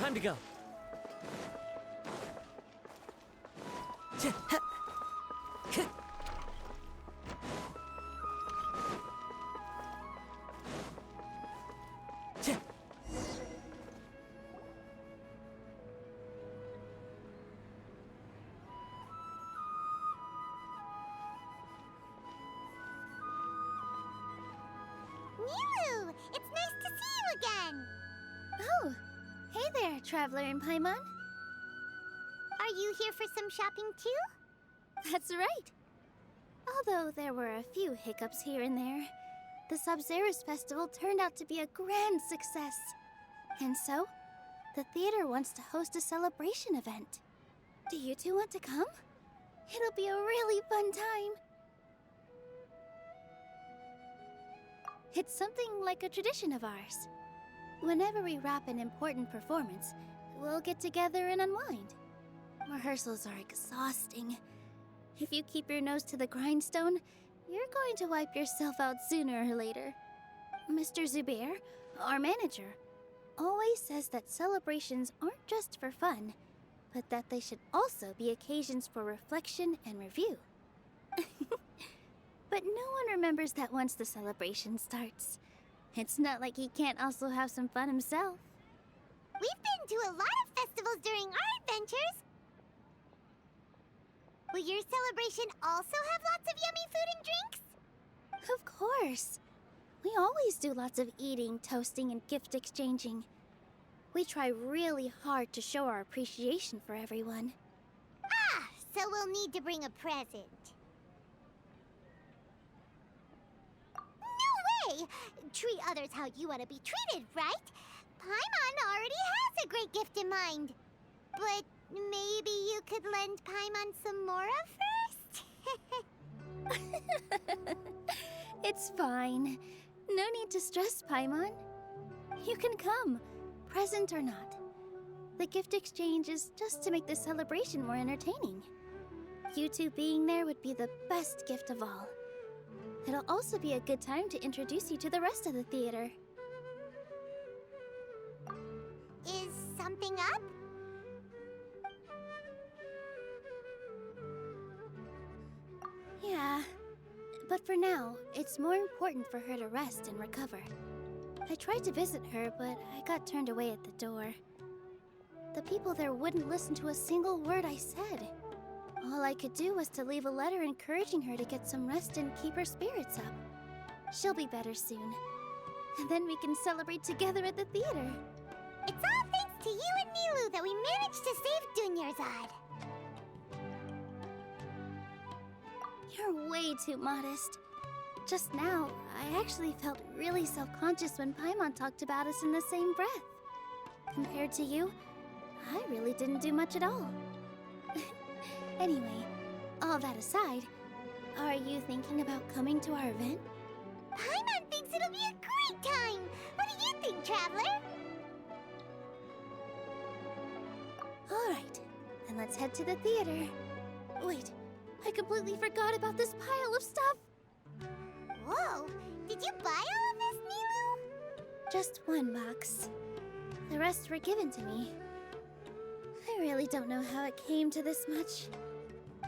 Time to go. Milu! It's nice to see you again! Oh, hey there, Traveler in Paimon. Are you here for some shopping too? That's right. Although there were a few hiccups here and there, the Sub-Zerus Festival turned out to be a grand success. And so, the theater wants to host a celebration event. Do you two want to come? It'll be a really fun time. It's something like a tradition of ours. Whenever we wrap an important performance, we'll get together and unwind. Rehearsals are exhausting. If you keep your nose to the grindstone, you're going to wipe yourself out sooner or later. Mr. Zubair, our manager, always says that celebrations aren't just for fun, but that they should also be occasions for reflection and review. But no one remembers that once the celebration starts. It's not like he can't also have some fun himself. We've been to a lot of festivals during our adventures. Will your celebration also have lots of yummy food and drinks? Of course. We always do lots of eating, toasting, and gift exchanging. We try really hard to show our appreciation for everyone. Ah, so we'll need to bring a present. No way! Treat others how you want to be treated, right? Paimon already has a great gift in mind. But maybe you could lend Paimon some more of first? It's fine. No need to stress, Paimon. You can come, present or not. The gift exchange is just to make the celebration more entertaining. You two being there would be the best gift of all. It'll also be a good time to introduce you to the rest of the theater. Is something up? Yeah, but for now, it's more important for her to rest and recover. I tried to visit her, but I got turned away at the door. The people there wouldn't listen to a single word I said. All I could do was to leave a letter encouraging her to get some rest and keep her spirits up. She'll be better soon. And then we can celebrate together at the theater. It's all thanks to you and Nilu that we managed to save Dunyarzad. You're way too modest. Just now, I actually felt really self-conscious when Paimon talked about us in the same breath. Compared to you, I really didn't do much at all. Anyway, all that aside, are you thinking about coming to our event? Paimon thinks it'll be a great time! What do you think, Traveler? Alright, then let's head to the theater. Wait, I completely forgot about this pile of stuff! Whoa! Did you buy all of this, Nilu? Just one box. The rest were given to me. I really don't know how it came to this much.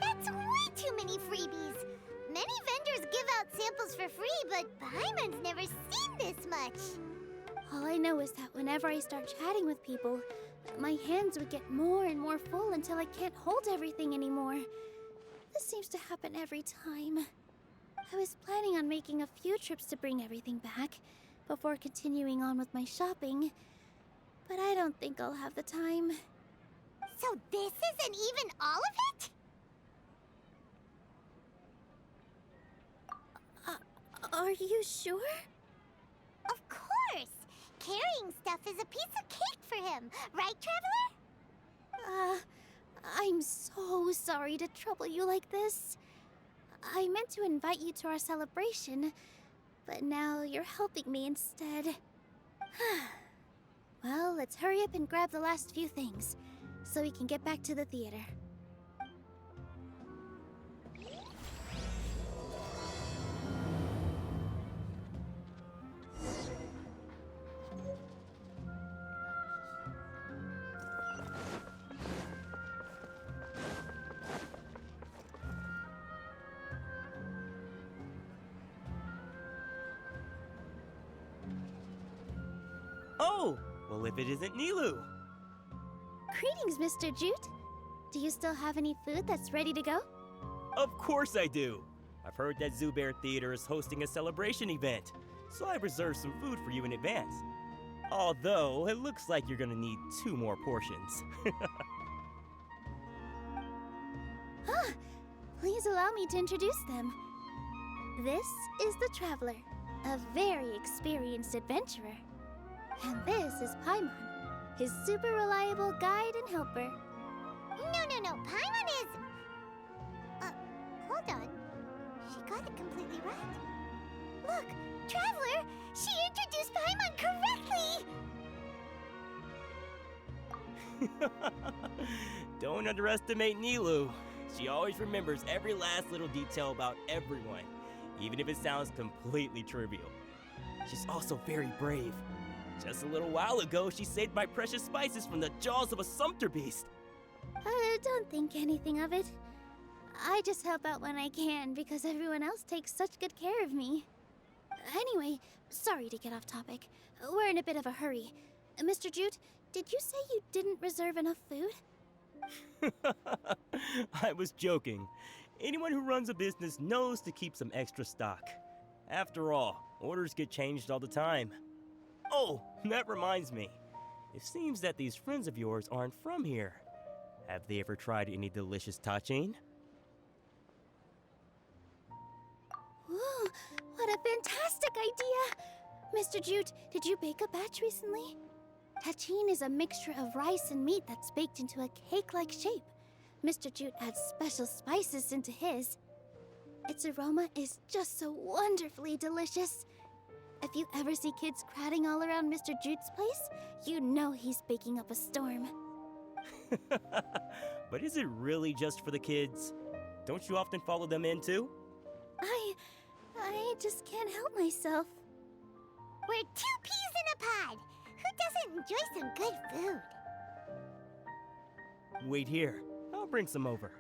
That's way too many freebies! Many vendors give out samples for free, but Paimon's never seen this much! All I know is that whenever I start chatting with people, my hands would get more and more full until I can't hold everything anymore. This seems to happen every time. I was planning on making a few trips to bring everything back before continuing on with my shopping, but I don't think I'll have the time. So this isn't even all of it? Are you sure? Of course! Carrying stuff is a piece of cake for him, right, Traveler? I'm so sorry to trouble you like this. I meant to invite you to our celebration, but now you're helping me instead. Well, let's hurry up and grab the last few things, so we can get back to the theater. Well, if it isn't Nilou. Greetings, Mr. Jute. Do you still have any food that's ready to go? Of course I do. I've heard that Zubair Theater is hosting a celebration event, so I reserved some food for you in advance. Although, it looks like you're gonna need 2 more portions. Please allow me to introduce them. This is the Traveler, a very experienced adventurer. And this is Paimon, his super reliable guide and helper. No. Paimon is... hold on. She got it completely right. Look, Traveler! She introduced Paimon correctly! Don't underestimate Nilou. She always remembers every last little detail about everyone, even if it sounds completely trivial. She's also very brave. Just a little while ago, she saved my precious spices from the jaws of a sumpter beast. Don't think anything of it. I just help out when I can because everyone else takes such good care of me. Anyway, sorry to get off topic. We're in a bit of a hurry. Mr. Jute, did you say you didn't reserve enough food? I was joking. Anyone who runs a business knows to keep some extra stock. After all, orders get changed all the time. Oh, that reminds me. It seems that these friends of yours aren't from here. Have they ever tried any delicious tachin? Ooh, what a fantastic idea! Mr. Jute, did you bake a batch recently? Tachin is a mixture of rice and meat that's baked into a cake-like shape. Mr. Jute adds special spices into his. Its aroma is just so wonderfully delicious. If you ever see kids crowding all around Mr. Jute's place, you know he's baking up a storm. But is it really just for the kids? Don't you often follow them in too? I just can't help myself. We're 2 peas in a pod! Who doesn't enjoy some good food? Wait here. I'll bring some over.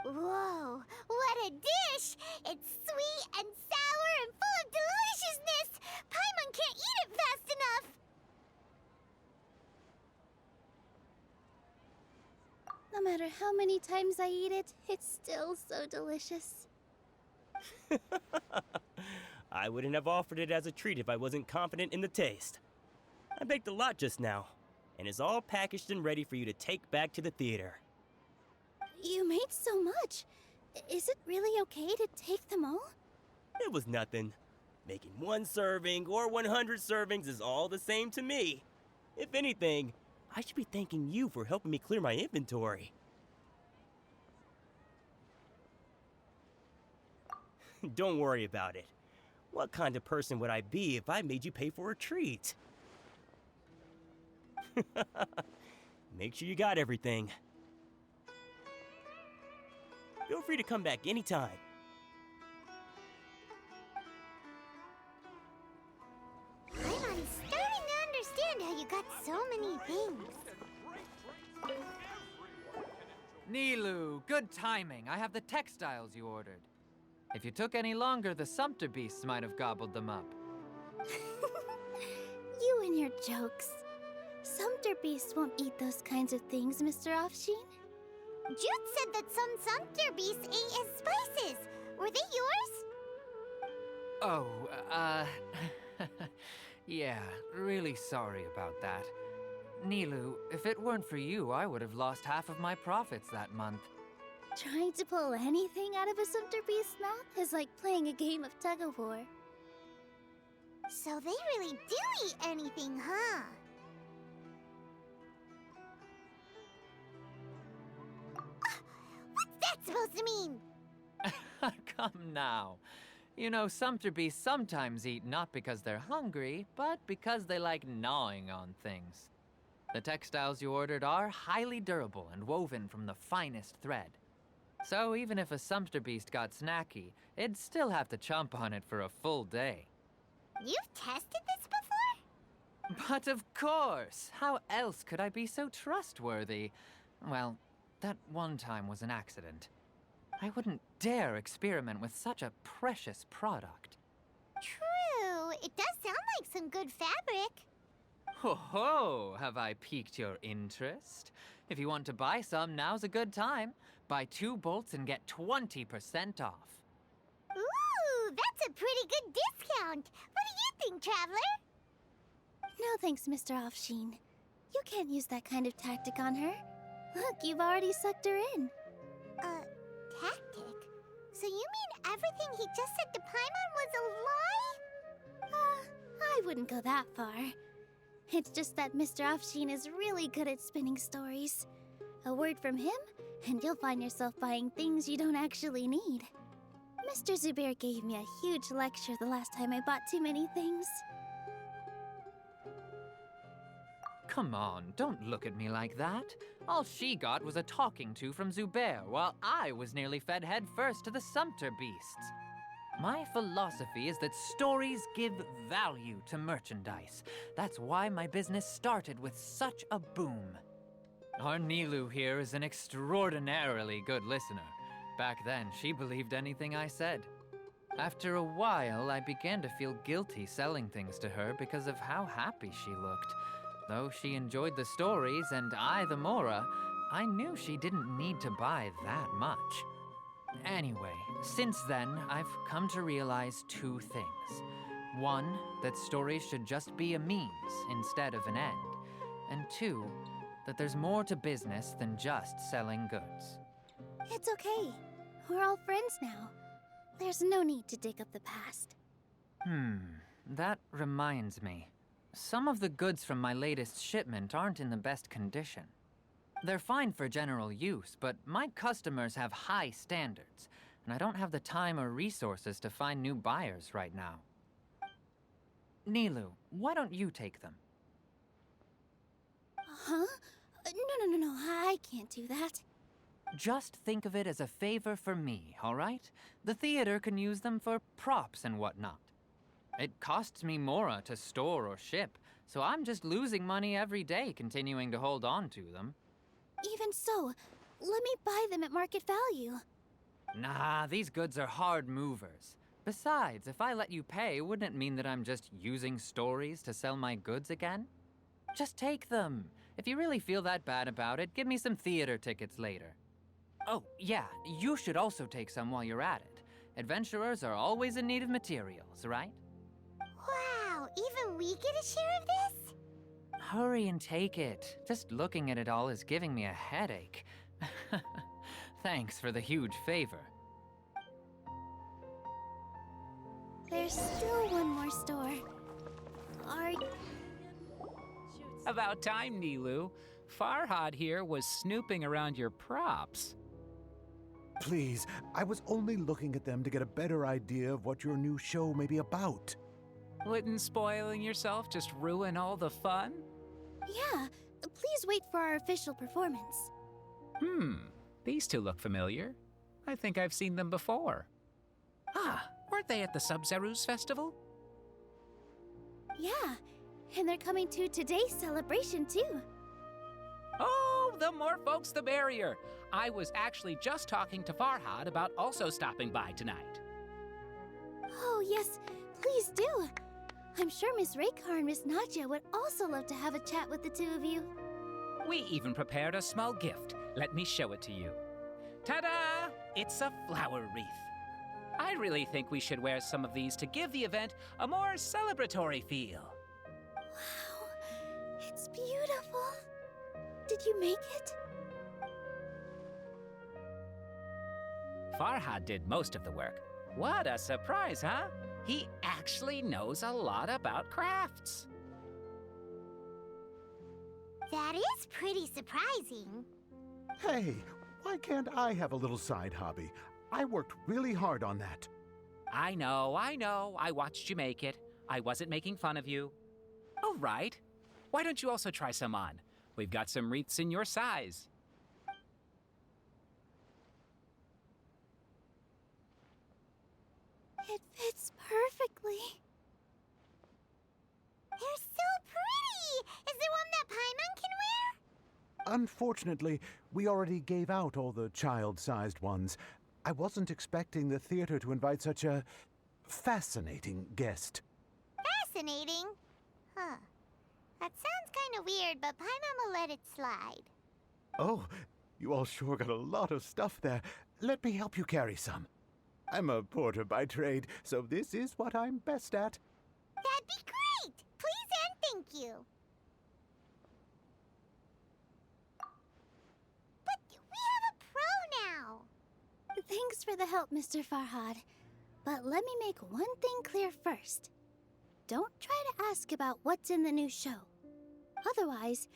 Whoa, what a dish! It's sweet and sour and full of deliciousness! Paimon can't eat it fast enough! No matter how many times I eat it, it's still so delicious. I wouldn't have offered it as a treat if I wasn't confident in the taste. I baked a lot just now, and it's all packaged and ready for you to take back to the theater. You made so much. Is it really okay to take them all? It was nothing. Making 1 serving or 100 servings is all the same to me. If anything, I should be thanking you for helping me clear my inventory. Don't worry about it. What kind of person would I be if I made you pay for a treat? Make sure you got everything. Feel free to come back anytime. I'm starting to understand how you got so many things. Nilou, good timing. I have the textiles you ordered. If you took any longer, the sumpter beasts might have gobbled them up. You and your jokes. Sumpter beasts won't eat those kinds of things, Mr. Offsheen. Jute said that some sumpter beasts ate his spices. Were they yours? Oh, yeah, really sorry about that. Nilou, if it weren't for you, I would have lost half of my profits that month. Trying to pull anything out of a sumpter beast's mouth is like playing a game of tug-of-war. So they really do eat anything, huh? What's that supposed to mean? Come now. You know, sumpter beasts sometimes eat not because they're hungry, but because they like gnawing on things. The textiles you ordered are highly durable and woven from the finest thread. So even if a sumpter beast got snacky, it'd still have to chomp on it for a full day. You've tested this before? But of course! How else could I be so trustworthy? Well, that one time was an accident. I wouldn't dare experiment with such a precious product. True, it does sound like some good fabric. Ho ho! Have I piqued your interest? If you want to buy some, now's a good time. Buy 2 bolts and get 20% off. Ooh, that's a pretty good discount. What do you think, Traveler? No thanks, Mr. Offsheen. You can't use that kind of tactic on her. Look, you've already sucked her in. Tactic? So you mean everything he just said to Paimon was a lie? I wouldn't go that far. It's just that Mr. Offsheen is really good at spinning stories. A word from him, and you'll find yourself buying things you don't actually need. Mr. Zubair gave me a huge lecture the last time I bought too many things. Come on, don't look at me like that. All she got was a talking to from Zubair, while I was nearly fed head first to the sumpter beasts. My philosophy is that stories give value to merchandise. That's why my business started with such a boom. Our Nilu here is an extraordinarily good listener. Back then, she believed anything I said. After a while, I began to feel guilty selling things to her because of how happy she looked. Though she enjoyed the stories and I the Mora, I knew she didn't need to buy that much. Anyway, since then, I've come to realize 2 things. 1, that stories should just be a means instead of an end. And 2, that there's more to business than just selling goods. It's okay. We're all friends now. There's no need to dig up the past. That reminds me. Some of the goods from my latest shipment aren't in the best condition. They're fine for general use, but my customers have high standards, and I don't have the time or resources to find new buyers right now. Nilu, why don't you take them? Huh? No, I can't do that. Just think of it as a favor for me, all right? The theater can use them for props and whatnot. It costs me Mora to store or ship, so I'm just losing money every day continuing to hold on to them. Even so, let me buy them at market value. Nah, these goods are hard movers. Besides, if I let you pay, wouldn't it mean that I'm just using stories to sell my goods again? Just take them. If you really feel that bad about it, give me some theater tickets later. Oh, yeah, you should also take some while you're at it. Adventurers are always in need of materials, right? Wow, even we get a share of this? Hurry and take it. Just looking at it all is giving me a headache. Thanks for the huge favor. There's still one more store. About time, Nilu. Farhad here was snooping around your props. Please, I was only looking at them to get a better idea of what your new show may be about. Wouldn't spoiling yourself just ruin all the fun? Yeah, please wait for our official performance. These 2 look familiar. I think I've seen them before. Weren't they at the Sub-Zerus festival? Yeah, and they're coming to today's celebration too. Oh, the more folks the merrier. I was actually just talking to Farhad about also stopping by tonight. Oh yes, please do. I'm sure Miss Raykar and Miss Nadia would also love to have a chat with the 2 of you. We even prepared a small gift. Let me show it to you. Ta-da! It's a flower wreath. I really think we should wear some of these to give the event a more celebratory feel. Wow, it's beautiful. Did you make it? Farhad did most of the work. What a surprise, huh? He actually knows a lot about crafts. That is pretty surprising. Hey, why can't I have a little side hobby? I worked really hard on that. I know. I watched you make it. I wasn't making fun of you. All right. Why don't you also try some on? We've got some wreaths in your size. It fits perfectly. They're so pretty! Is there one that Paimon can wear? Unfortunately, we already gave out all the child-sized ones. I wasn't expecting the theater to invite such a fascinating guest. Fascinating? Huh. That sounds kind of weird, but Paimon will let it slide. Oh, you all sure got a lot of stuff there. Let me help you carry some. I'm a porter by trade, so this is what I'm best at. That'd be great! Please and thank you. But we have a pro now. Thanks for the help, Mr. Farhad. But let me make one thing clear first. Don't try to ask about what's in the new show. Otherwise,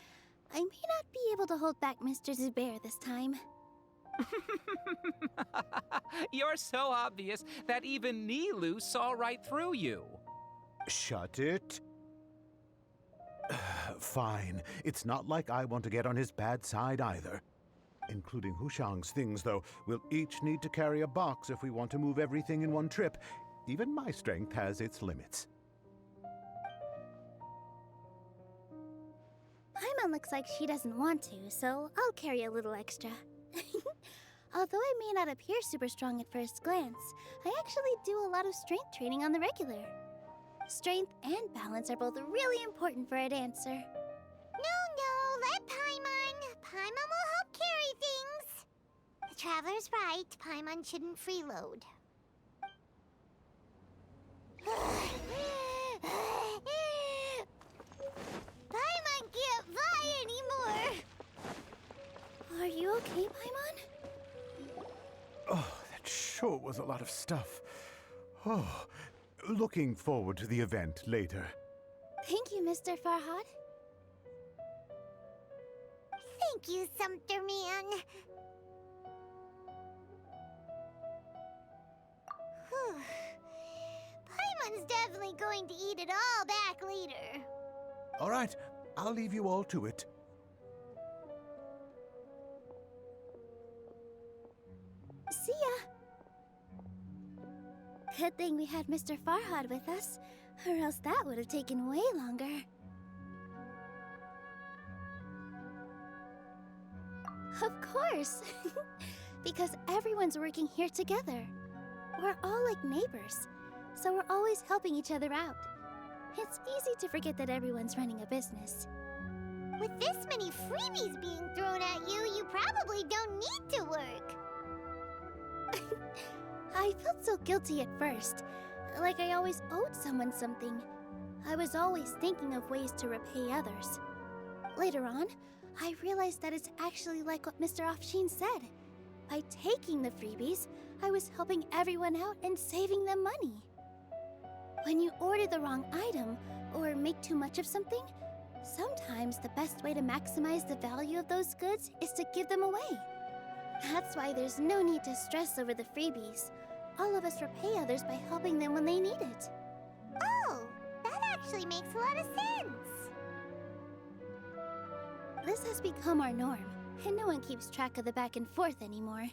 I may not be able to hold back Mr. Zubair this time. You're so obvious that even Nilu saw right through you. Shut it. Fine. It's not like I want to get on his bad side either. Including Hushang's things, though. We'll each need to carry a box if we want to move everything in one trip. Even my strength has its limits. Paimon looks like she doesn't want to, so I'll carry a little extra. Although I may not appear super strong at first glance, I actually do a lot of strength training on the regular. Strength and balance are both really important for a dancer. No, let Paimon. Paimon will help carry things. The Traveler's right. Paimon shouldn't freeload. Paimon can't fly anymore. Are you okay, Paimon? Oh, that sure was a lot of stuff. Oh, looking forward to the event later. Thank you, Mr. Farhad. Thank you, Sumpter Man. Whew. Paimon's definitely going to eat it all back later. All right, I'll leave you all to it. See ya! Good thing we had Mr. Farhad with us, or else that would have taken way longer. Of course! Because everyone's working here together. We're all like neighbors, so we're always helping each other out. It's easy to forget that everyone's running a business. With this many freebies being thrown at you, you probably don't need to work. I felt so guilty at first, like I always owed someone something. I was always thinking of ways to repay others. Later on, I realized that it's actually like what Mr. Afshin said. By taking the freebies, I was helping everyone out and saving them money. When you order the wrong item, or make too much of something, sometimes the best way to maximize the value of those goods is to give them away. That's why there's no need to stress over the freebies. All of us repay others by helping them when they need it. Oh, that actually makes a lot of sense. This has become our norm, and no one keeps track of the back and forth anymore.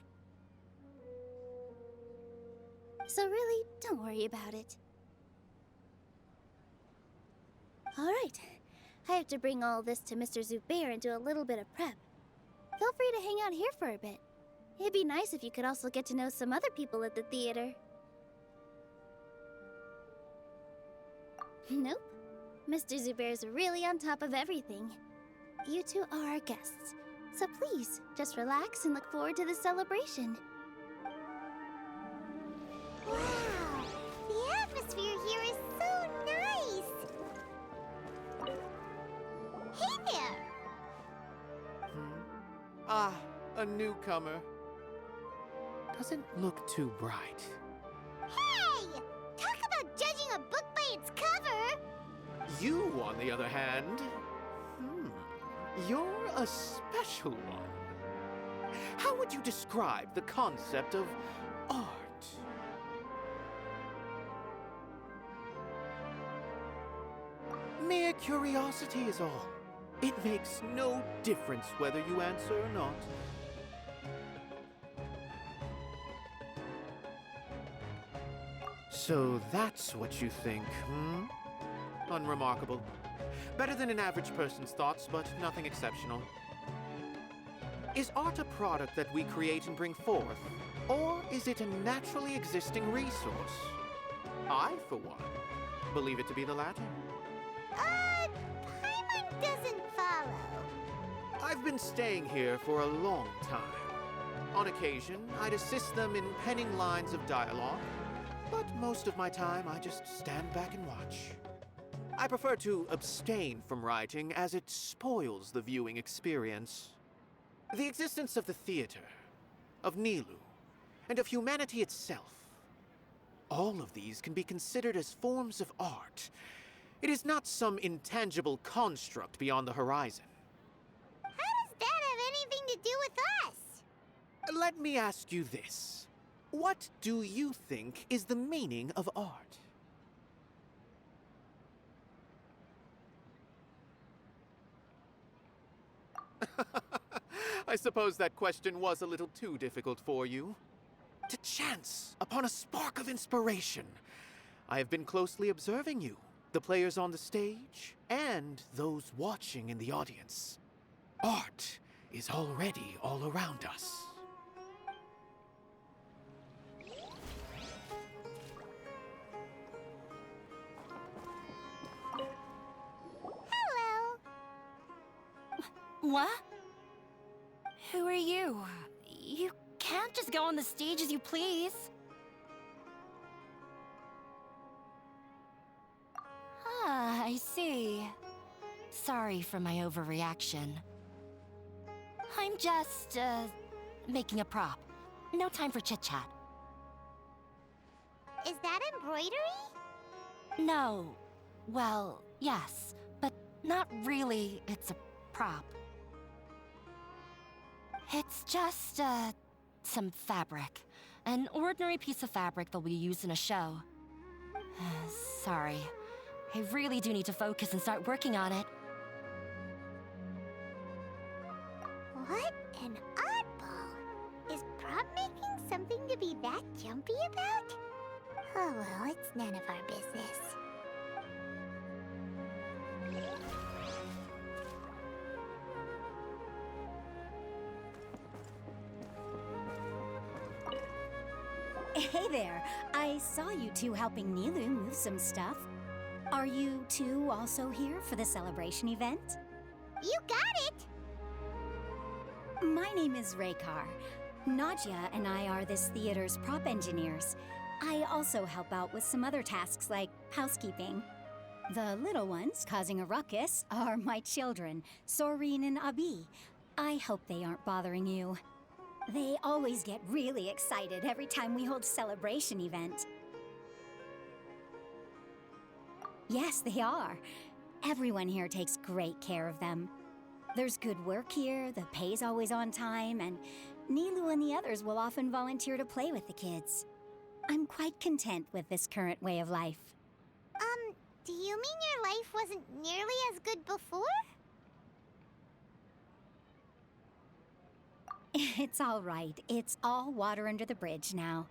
So really, don't worry about it. Alright, I have to bring all this to Mr. Zubair and do a little bit of prep. Feel free to hang out here for a bit. It'd be nice if you could also get to know some other people at the theater. Nope. Mr. Zubair's really on top of everything. You two are our guests, so please, just relax and look forward to the celebration. Wow, the atmosphere here is so nice. Hey there. Ah, a newcomer. Doesn't look too bright. Hey! Talk about judging a book by its cover! You, on the other hand, you're a special one. How would you describe the concept of art? Mere curiosity is all. It makes no difference whether you answer or not. So that's what you think, Unremarkable. Better than an average person's thoughts, but nothing exceptional. Is art a product that we create and bring forth? Or is it a naturally existing resource? I, for one, believe it to be the latter. Paimon doesn't follow. I've been staying here for a long time. On occasion, I'd assist them in penning lines of dialogue, but most of my time I just stand back and watch. I prefer to abstain from writing as it spoils the viewing experience. The existence of the theater, of Nilou, and of humanity itself. All of these can be considered as forms of art. It is not some intangible construct beyond the horizon. How does that have anything to do with us? Let me ask you this. What do you think is the meaning of art? I suppose that question was a little too difficult for you. To chance upon a spark of inspiration. I have been closely observing you, the players on the stage, and those watching in the audience. Art is already all around us. Hello. What? Who are you? You can't just go on the stage as you please. Ah, I see. Sorry for my overreaction. I'm just, making a prop. No time for chit-chat. Is that embroidery? No. Well, yes, but not really. It's a prop. It's just, some fabric. An ordinary piece of fabric that we use in a show. Sorry. I really do need to focus and start working on it. What an oddball. Is prop making something to be that jumpy about? Oh well, it's none of our business. Hey there, I saw you two helping Nilou move some stuff. Are you two also here for the celebration event? You got it! My name is Raykar. Nadia and I are this theater's prop engineers. I also help out with some other tasks like housekeeping. The little ones causing a ruckus are my children, Soreen and Abi. I hope they aren't bothering you. They always get really excited every time we hold a celebration event. Yes, they are. Everyone here takes great care of them. There's good work here, the pay's always on time, and Nilou and the others will often volunteer to play with the kids. I'm quite content with this current way of life. Do you mean your life wasn't nearly as good before? It's all right. It's all water under the bridge now.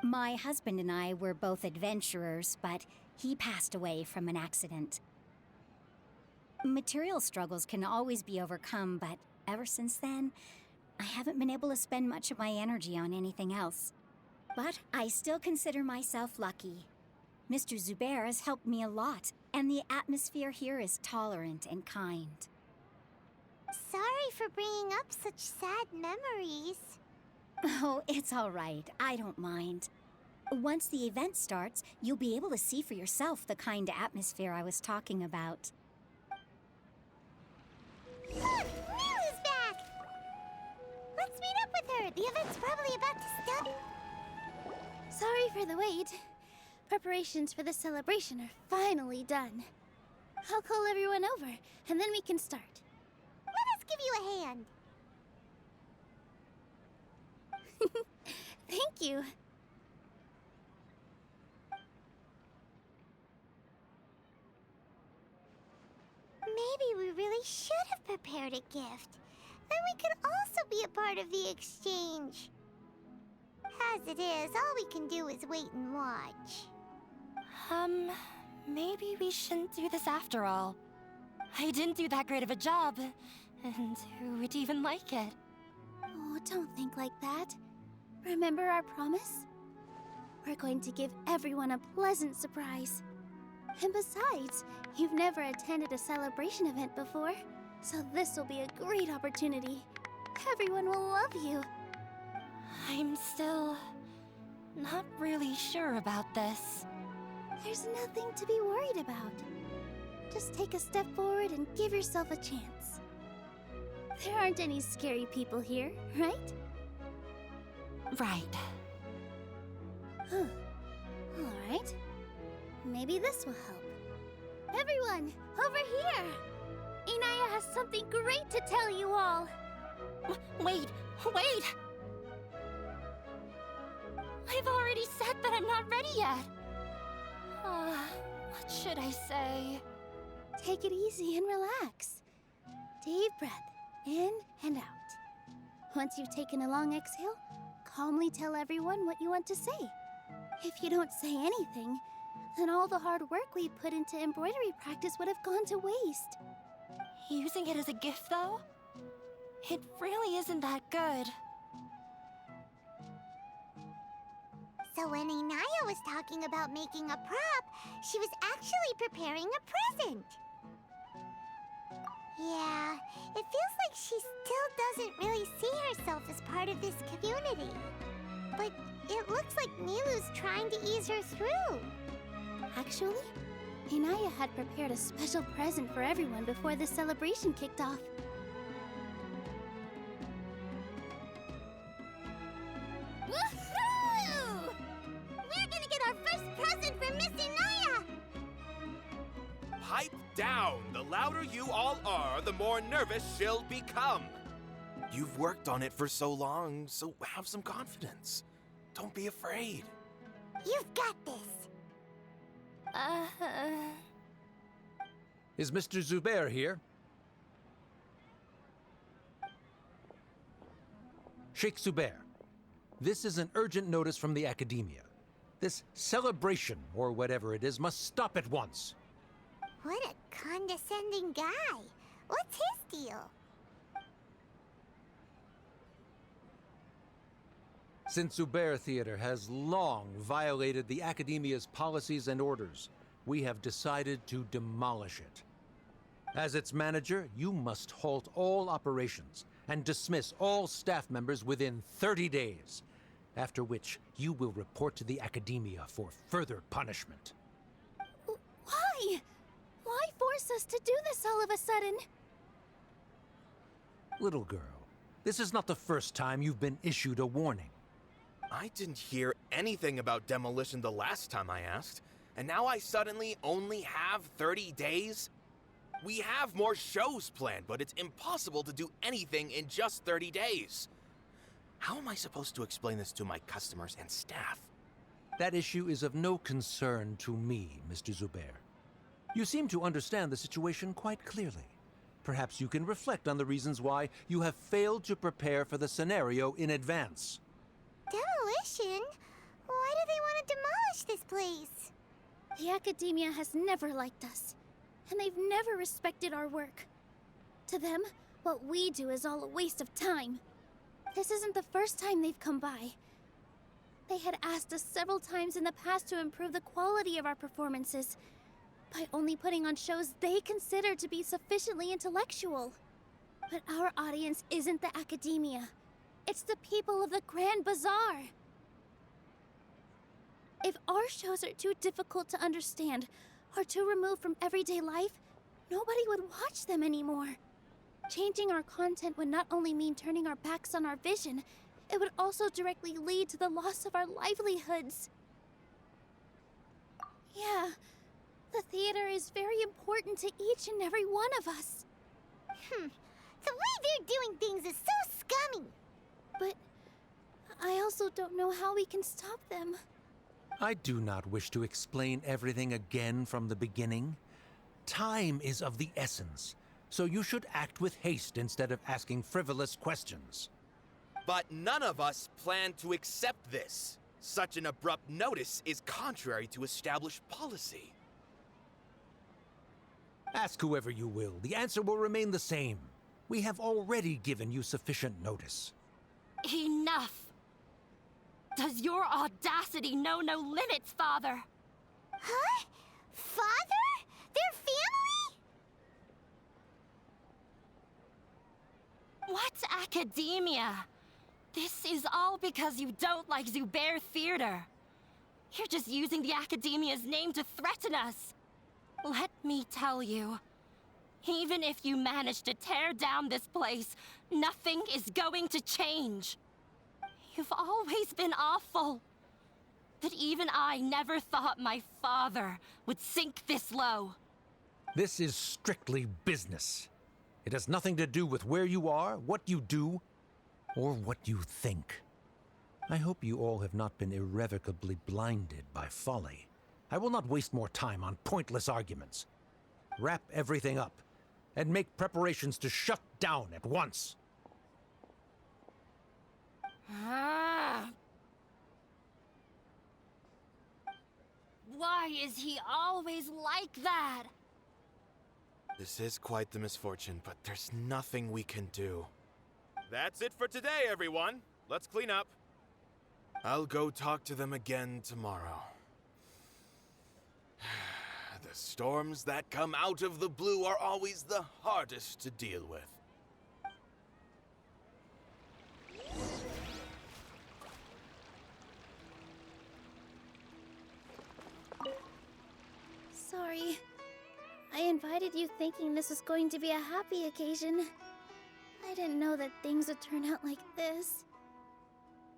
My husband and I were both adventurers, but he passed away from an accident. Material struggles can always be overcome, but ever since then, I haven't been able to spend much of my energy on anything else. But I still consider myself lucky. Mr. Zubair has helped me a lot, and the atmosphere here is tolerant and kind. Sorry for bringing up such sad memories. Oh, it's all right. I don't mind. Once the event starts, you'll be able to see for yourself the kind of atmosphere I was talking about. Look! Nilou's back! Let's meet up with her. The event's probably about to start. Sorry for the wait. Preparations for the celebration are finally done. I'll call everyone over, and then we can start. Let us give you a hand. Thank you. Maybe we really should have prepared a gift. Then we could also be a part of the exchange. As it is, all we can do is wait and watch. Maybe we shouldn't do this after all. I didn't do that great of a job, and who would even like it? Oh, don't think like that. Remember our promise? We're going to give everyone a pleasant surprise. And besides, you've never attended a celebration event before, so this will be a great opportunity. Everyone will love you. I'm still not really sure about this. There's nothing to be worried about. Just take a step forward and give yourself a chance. There aren't any scary people here, right? Right. Huh. All right. Maybe this will help. Everyone, over here! Inaya has something great to tell you all. Wait! I've already said that I'm not ready yet. What should I say? Take it easy and relax. Deep breath, in and out. Once you've taken a long exhale, calmly tell everyone what you want to say. If you don't say anything, then all the hard work we put into embroidery practice would have gone to waste. Using it as a gift, though? It really isn't that good. So when Inaya was talking about making a prop, she was actually preparing a present. Yeah, it feels like she still doesn't really see herself as part of this community. But it looks like Nilu's trying to ease her through. Actually, Inaya had prepared a special present for everyone before the celebration kicked off. Woohoo! We're gonna get our first present from Miss Inaya! Pipe down! The louder you all are, the more nervous she'll become. You've worked on it for so long, so have some confidence. Don't be afraid. You've got this. Is Mr. Zubair here? Sheikh Zubair, this is an urgent notice from the Academia. This celebration, or whatever it is, must stop at once. What a condescending guy. What's his deal? Since Zubair Theater has long violated the Academia's policies and orders, we have decided to demolish it. As its manager, you must halt all operations and dismiss all staff members within 30 days, after which you will report to the Academia for further punishment. Why? Why force us to do this all of a sudden? Little girl, this is not the first time you've been issued a warning. I didn't hear anything about demolition the last time I asked, and now I suddenly only have 30 days? We have more shows planned, but it's impossible to do anything in just 30 days. How am I supposed to explain this to my customers and staff? That issue is of no concern to me, Mr. Zubair. You seem to understand the situation quite clearly. Perhaps you can reflect on the reasons why you have failed to prepare for the scenario in advance. Demolition? Why do they want to demolish this place? The Academia has never liked us, and they've never respected our work. To them, what we do is all a waste of time. This isn't the first time they've come by. They had asked us several times in the past to improve the quality of our performances by only putting on shows they consider to be sufficiently intellectual. But our audience isn't the Academia. It's the people of the Grand Bazaar. If our shows are too difficult to understand or too removed from everyday life, nobody would watch them anymore. Changing our content would not only mean turning our backs on our vision, it would also directly lead to the loss of our livelihoods. Yeah, the theater is very important to each and every one of us. The way they're doing things is so scummy. But I also don't know how we can stop them. I do not wish to explain everything again from the beginning. Time is of the essence, so you should act with haste instead of asking frivolous questions. But none of us plan to accept this. Such an abrupt notice is contrary to established policy. Ask whoever you will, the answer will remain the same. We have already given you sufficient notice. Enough! Does your audacity know no limits, Father? Huh? Father? Their family? What academia? This is all because you don't like Zubair Theater. You're just using the Academia's name to threaten us. Let me tell you, even if you manage to tear down this place, nothing is going to change. You've always been awful. But even I never thought my father would sink this low. This is strictly business. It has nothing to do with where you are, what you do, or what you think. I hope you all have not been irrevocably blinded by folly. I will not waste more time on pointless arguments. Wrap everything up, and make preparations to shut down at once. Why is he always like that? This is quite the misfortune, but there's nothing we can do. That's it for today, everyone. Let's clean up. I'll go talk to them again tomorrow. The storms that come out of the blue are always the hardest to deal with. Sorry. I invited you thinking this was going to be a happy occasion. I didn't know that things would turn out like this.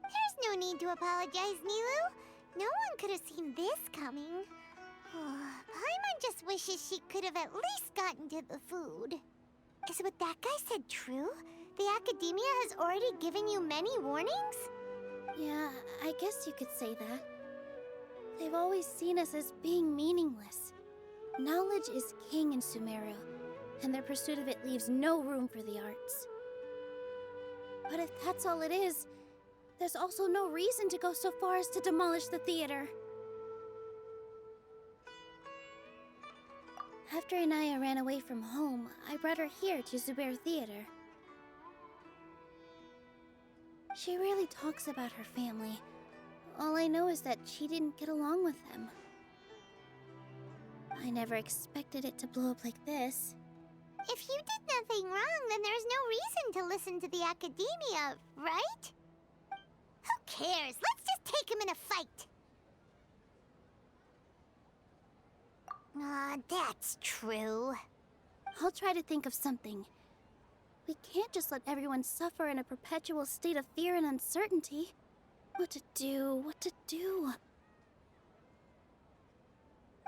There's no need to apologize, Nilu. No one could have seen this coming. Paimon just wishes she could have at least gotten to the food. Is what that guy said true? The Academia has already given you many warnings? Yeah, I guess you could say that. They've always seen us as being meaningless. Knowledge is king in Sumeru, and their pursuit of it leaves no room for the arts. But if that's all it is, there's also no reason to go so far as to demolish the theater. After Inaya ran away from home, I brought her here to Zubair Theater. She rarely talks about her family. All I know is that she didn't get along with them. I never expected it to blow up like this. If you did nothing wrong, then there's no reason to listen to the Academia, right? Who cares? Let's just take him in a fight. That's true. I'll try to think of something. We can't just let everyone suffer in a perpetual state of fear and uncertainty. What to do?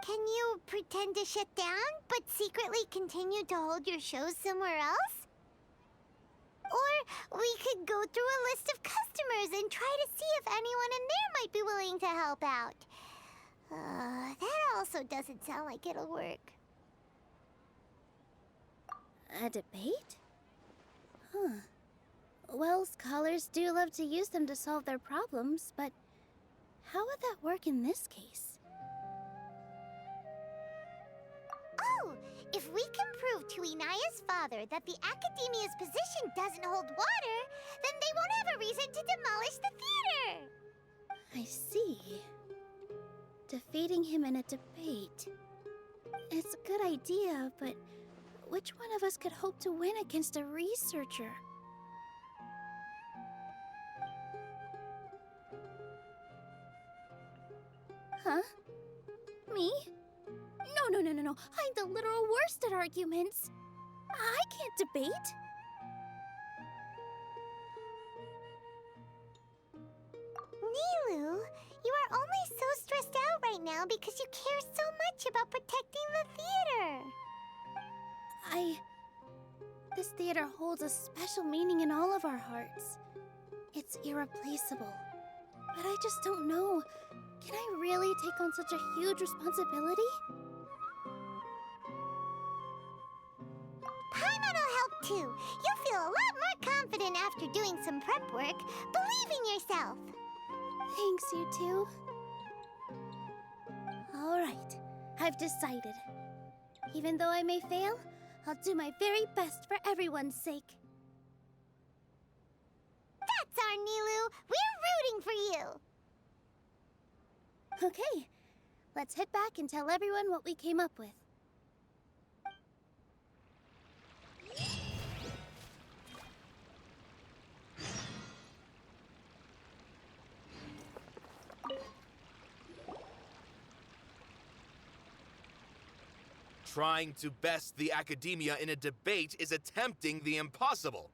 Can you pretend to shut down, but secretly continue to hold your shows somewhere else? Or we could go through a list of customers and try to see if anyone in there might be willing to help out. That also doesn't sound like it'll work. A debate? Huh. Well, scholars do love to use them to solve their problems, but how would that work in this case? Oh, if we can prove to Inaya's father that the Academia's position doesn't hold water, then they won't have a reason to demolish the theater! I see. Defeating him in a debate. It's a good idea, but which one of us could hope to win against a researcher? Huh? Me? No. I'm the literal worst at arguments. I can't debate. Nilu, you are only so stressed out right now because you care so much about protecting the theater. This theater holds a special meaning in all of our hearts. It's irreplaceable. But I just don't know. Can I really take on such a huge responsibility? Paimon will help too. You'll feel a lot more confident after doing some prep work. Believe in yourself. Thanks, you two. All right, I've decided. Even though I may fail, I'll do my very best for everyone's sake. That's our Nilu. We're rooting for you. Okay, let's head back and tell everyone what we came up with. Trying to best the academia in a debate is attempting the impossible.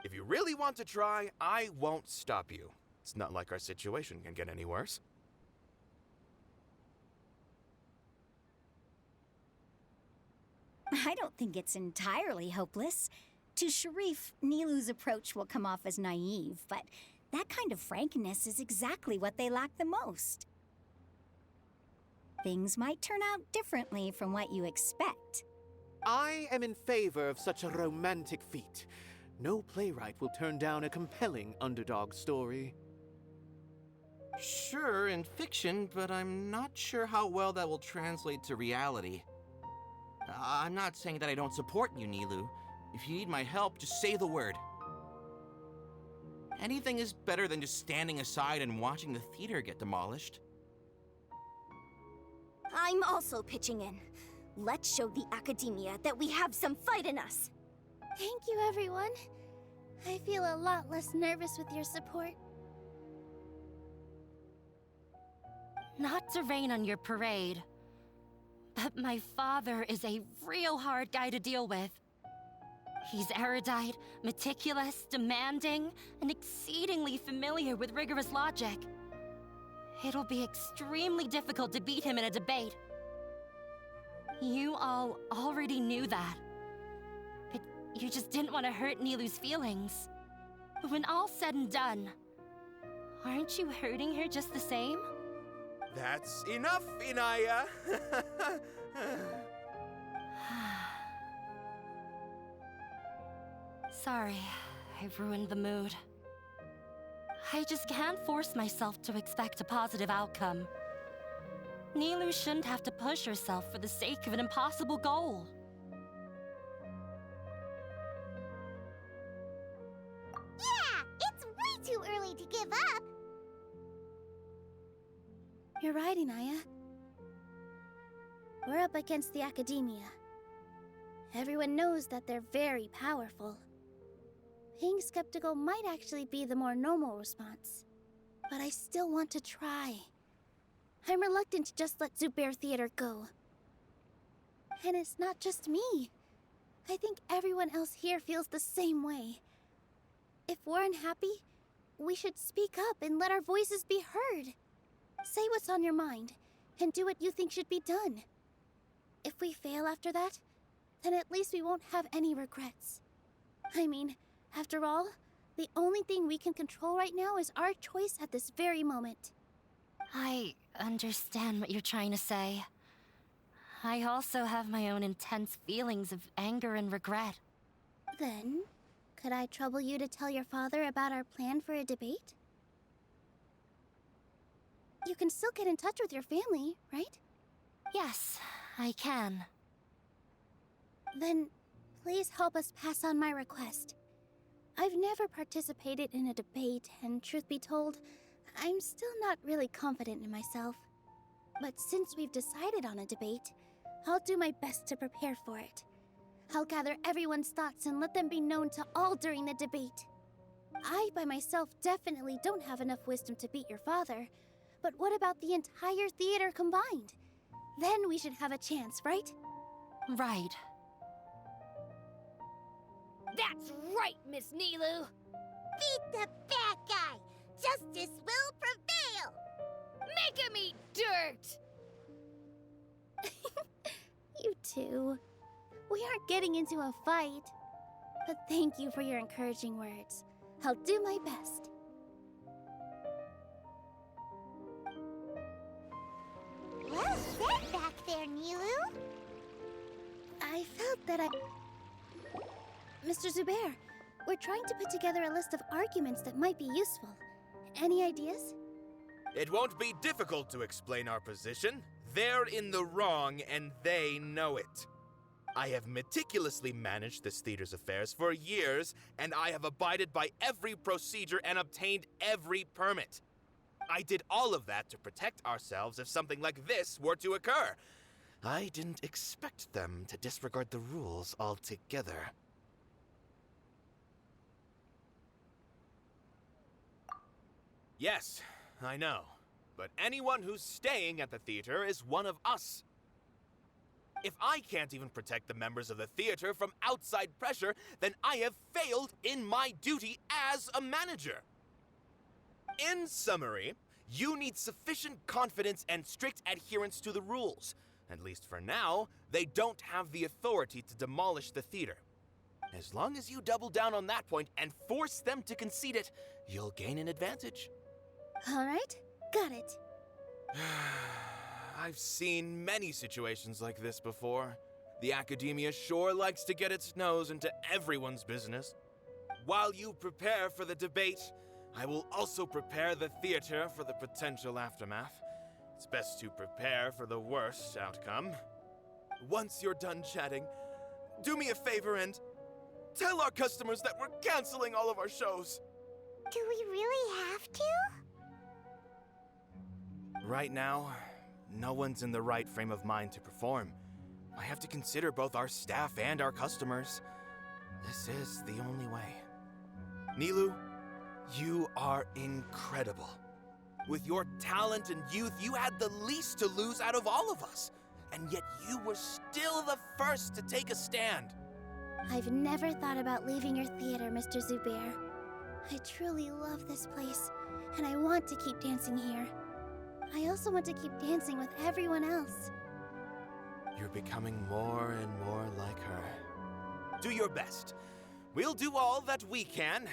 If you really want to try, I won't stop you. It's not like our situation can get any worse. I don't think it's entirely hopeless. To Sharif, Nilu's approach will come off as naive, but that kind of frankness is exactly what they lack the most. Things might turn out differently from what you expect. I am in favor of such a romantic feat. No playwright will turn down a compelling underdog story. Sure, in fiction, but I'm not sure how well that will translate to reality. I'm not saying that I don't support you, Nilu. If you need my help, just say the word. Anything is better than just standing aside and watching the theater get demolished. I'm also pitching in. Let's show the academia that we have some fight in us. Thank you, everyone. I feel a lot less nervous with your support. Not to rain on your parade, but my father is a real hard guy to deal with. He's erudite, meticulous, demanding, and exceedingly familiar with rigorous logic. It'll be extremely difficult to beat him in a debate. You all already knew that. But you just didn't want to hurt Nilu's feelings. When all's said and done, aren't you hurting her just the same? That's enough, Inaya! Sorry, I ruined the mood. I just can't force myself to expect a positive outcome. Nilu shouldn't have to push herself for the sake of an impossible goal. Yeah, it's way too early to give up. You're right, Inaya. We're up against the academia. Everyone knows that they're very powerful. Being skeptical might actually be the more normal response. But I still want to try. I'm reluctant to just let Zubair Theater go. And it's not just me. I think everyone else here feels the same way. If we're unhappy, we should speak up and let our voices be heard. Say what's on your mind, and do what you think should be done. If we fail after that, then at least we won't have any regrets. I mean, after all, the only thing we can control right now is our choice at this very moment. I understand what you're trying to say. I also have my own intense feelings of anger and regret. Then, could I trouble you to tell your father about our plan for a debate? You can still get in touch with your family, right? Yes, I can. Then, please help us pass on my request. I've never participated in a debate, and truth be told, I'm still not really confident in myself. But since we've decided on a debate, I'll do my best to prepare for it. I'll gather everyone's thoughts and let them be known to all during the debate. I, by myself, definitely don't have enough wisdom to beat your father. But what about the entire theater combined? Then we should have a chance, right? Right. That's right, Miss Nilu. Beat the bad guy. Justice will prevail. Make him eat dirt. You too. We aren't getting into a fight. But thank you for your encouraging words. I'll do my best. Well said back there, Nilu. I felt that Mr. Zubair, we're trying to put together a list of arguments that might be useful. Any ideas? It won't be difficult to explain our position. They're in the wrong, and they know it. I have meticulously managed this theater's affairs for years, and I have abided by every procedure and obtained every permit. I did all of that to protect ourselves if something like this were to occur. I didn't expect them to disregard the rules altogether. Yes, I know. But anyone who's staying at the theater is one of us. If I can't even protect the members of the theater from outside pressure, then I have failed in my duty as a manager. In summary, you need sufficient confidence and strict adherence to the rules. At least for now, they don't have the authority to demolish the theater. As long as you double down on that point and force them to concede it, you'll gain an advantage. All right, got it. I've seen many situations like this before. The academia sure likes to get its nose into everyone's business. While you prepare for the debate, I will also prepare the theater for the potential aftermath. It's best to prepare for the worst outcome. Once you're done chatting, do me a favor and tell our customers that we're canceling all of our shows. Do we really have to? Right now, no one's in the right frame of mind to perform. I have to consider both our staff and our customers. This is the only way. Nilou, you are incredible. With your talent and youth, you had the least to lose out of all of us. And yet you were still the first to take a stand. I've never thought about leaving your theater, Mr. Zubair. I truly love this place, and I want to keep dancing here. I also want to keep dancing with everyone else. You're becoming more and more like her. Do your best. We'll do all that we can,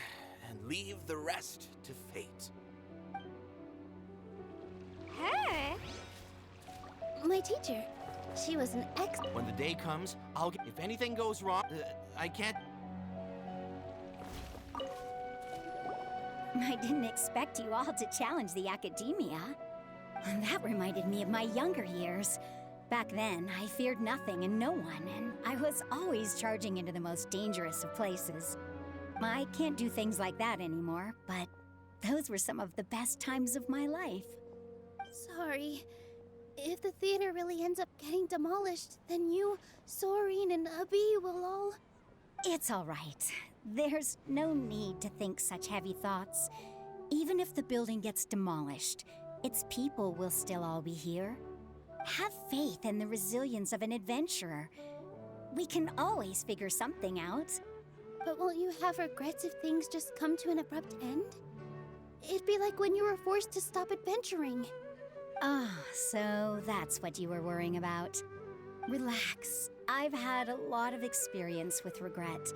and leave the rest to fate. Her? My teacher. She was an When the day comes, I'll get... If anything goes wrong, I can't... I didn't expect you all to challenge the academia. That reminded me of my younger years. Back then, I feared nothing and no one, and I was always charging into the most dangerous of places. I can't do things like that anymore, but those were some of the best times of my life. Sorry. If the theater really ends up getting demolished, then you, Soren, and Abi will all... It's all right. There's no need to think such heavy thoughts. Even if the building gets demolished, its people will still all be here. Have faith in the resilience of an adventurer. We can always figure something out. But won't you have regrets if things just come to an abrupt end? It'd be like when you were forced to stop adventuring. Ah, so that's what you were worrying about. Relax. I've had a lot of experience with regret.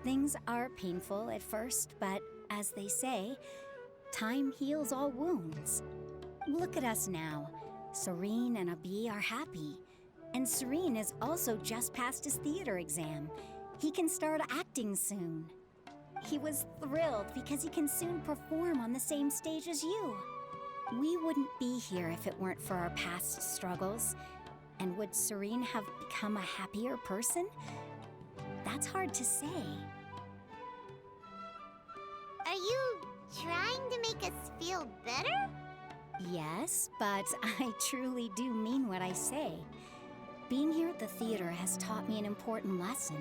Things are painful at first, but as they say, time heals all wounds. Look at us now. Soren and Abi are happy. And Soren has also just passed his theater exam. He can start acting soon. He was thrilled because he can soon perform on the same stage as you. We wouldn't be here if it weren't for our past struggles. And would Soren have become a happier person? That's hard to say. Are you trying to make us feel better? Yes, but I truly do mean what I say. Being here at the theater has taught me an important lesson.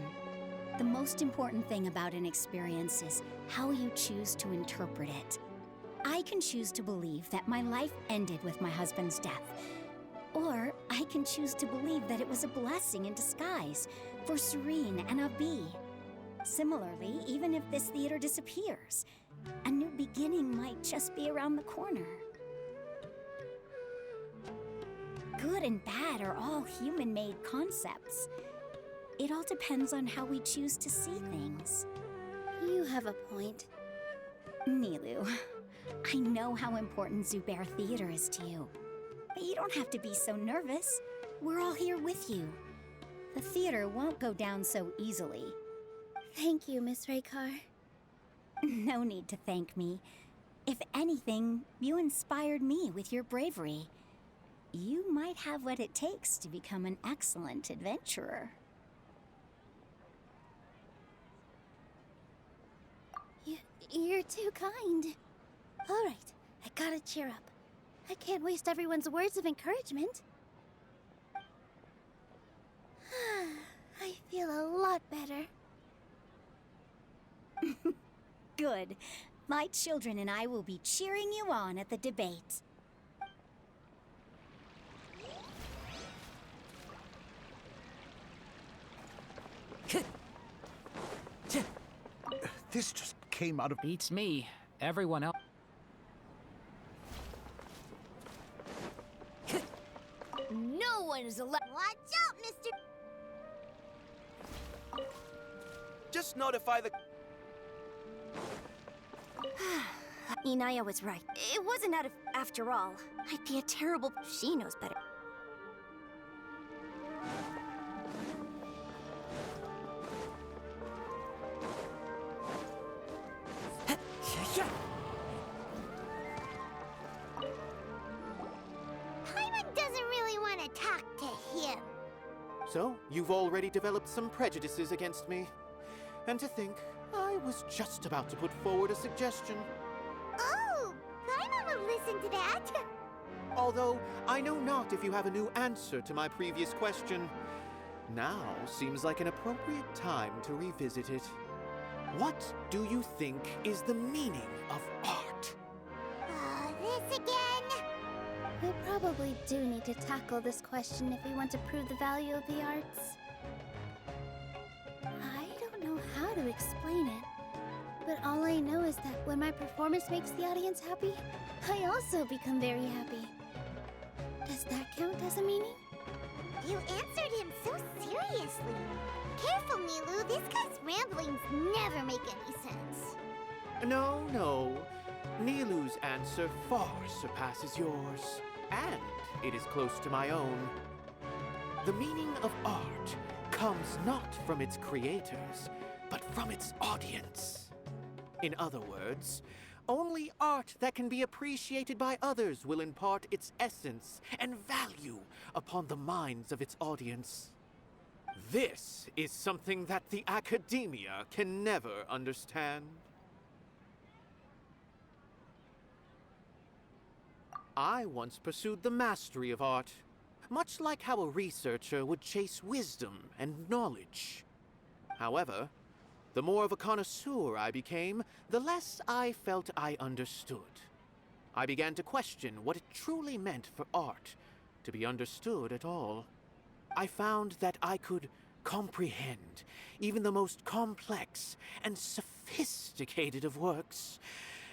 The most important thing about an experience is how you choose to interpret it. I can choose to believe that my life ended with my husband's death. Or I can choose to believe that it was a blessing in disguise for Soren and Abi. Similarly, even if this theater disappears, a new beginning might just be around the corner. Good and bad are all human-made concepts. It all depends on how we choose to see things. You have a point. Nilou, I know how important Zubair Theater is to you. But you don't have to be so nervous. We're all here with you. The theater won't go down so easily. Thank you, Miss Raykar. No need to thank me. If anything, you inspired me with your bravery. You might have what it takes to become an excellent adventurer. You're too kind. All right, I gotta cheer up. I can't waste everyone's words of encouragement. I feel a lot better. Good. My children and I will be cheering you on at the debate. This just came out of... Beats me. Everyone else. No one is allowed. Watch out, Mr. Just notify the... Inaya was right. It wasn't out of... After all, I'd be a terrible... She knows better. Paimon doesn't really want to talk to him. So, you've already developed some prejudices against me. And to think, I was just about to put forward a suggestion. Oh, Paimon will listen to that. Although, I know not if you have a new answer to my previous question. Now seems like an appropriate time to revisit it. What do you think is the meaning of art? This again? We probably do need to tackle this question if we want to prove the value of the arts. I don't know how to explain it, but all I know is that when my performance makes the audience happy, I also become very happy. Does that count as a meaning? You answered him so seriously. Careful, Nilou. This guy's ramblings never make any sense. No. Nilou's answer far surpasses yours, and it is close to my own. The meaning of art comes not from its creators, but from its audience. In other words, only art that can be appreciated by others will impart its essence and value upon the minds of its audience. This is something that the academia can never understand. I once pursued the mastery of art, much like how a researcher would chase wisdom and knowledge. However, the more of a connoisseur I became, the less I felt I understood. I began to question what it truly meant for art to be understood at all. I found that I could comprehend even the most complex and sophisticated of works,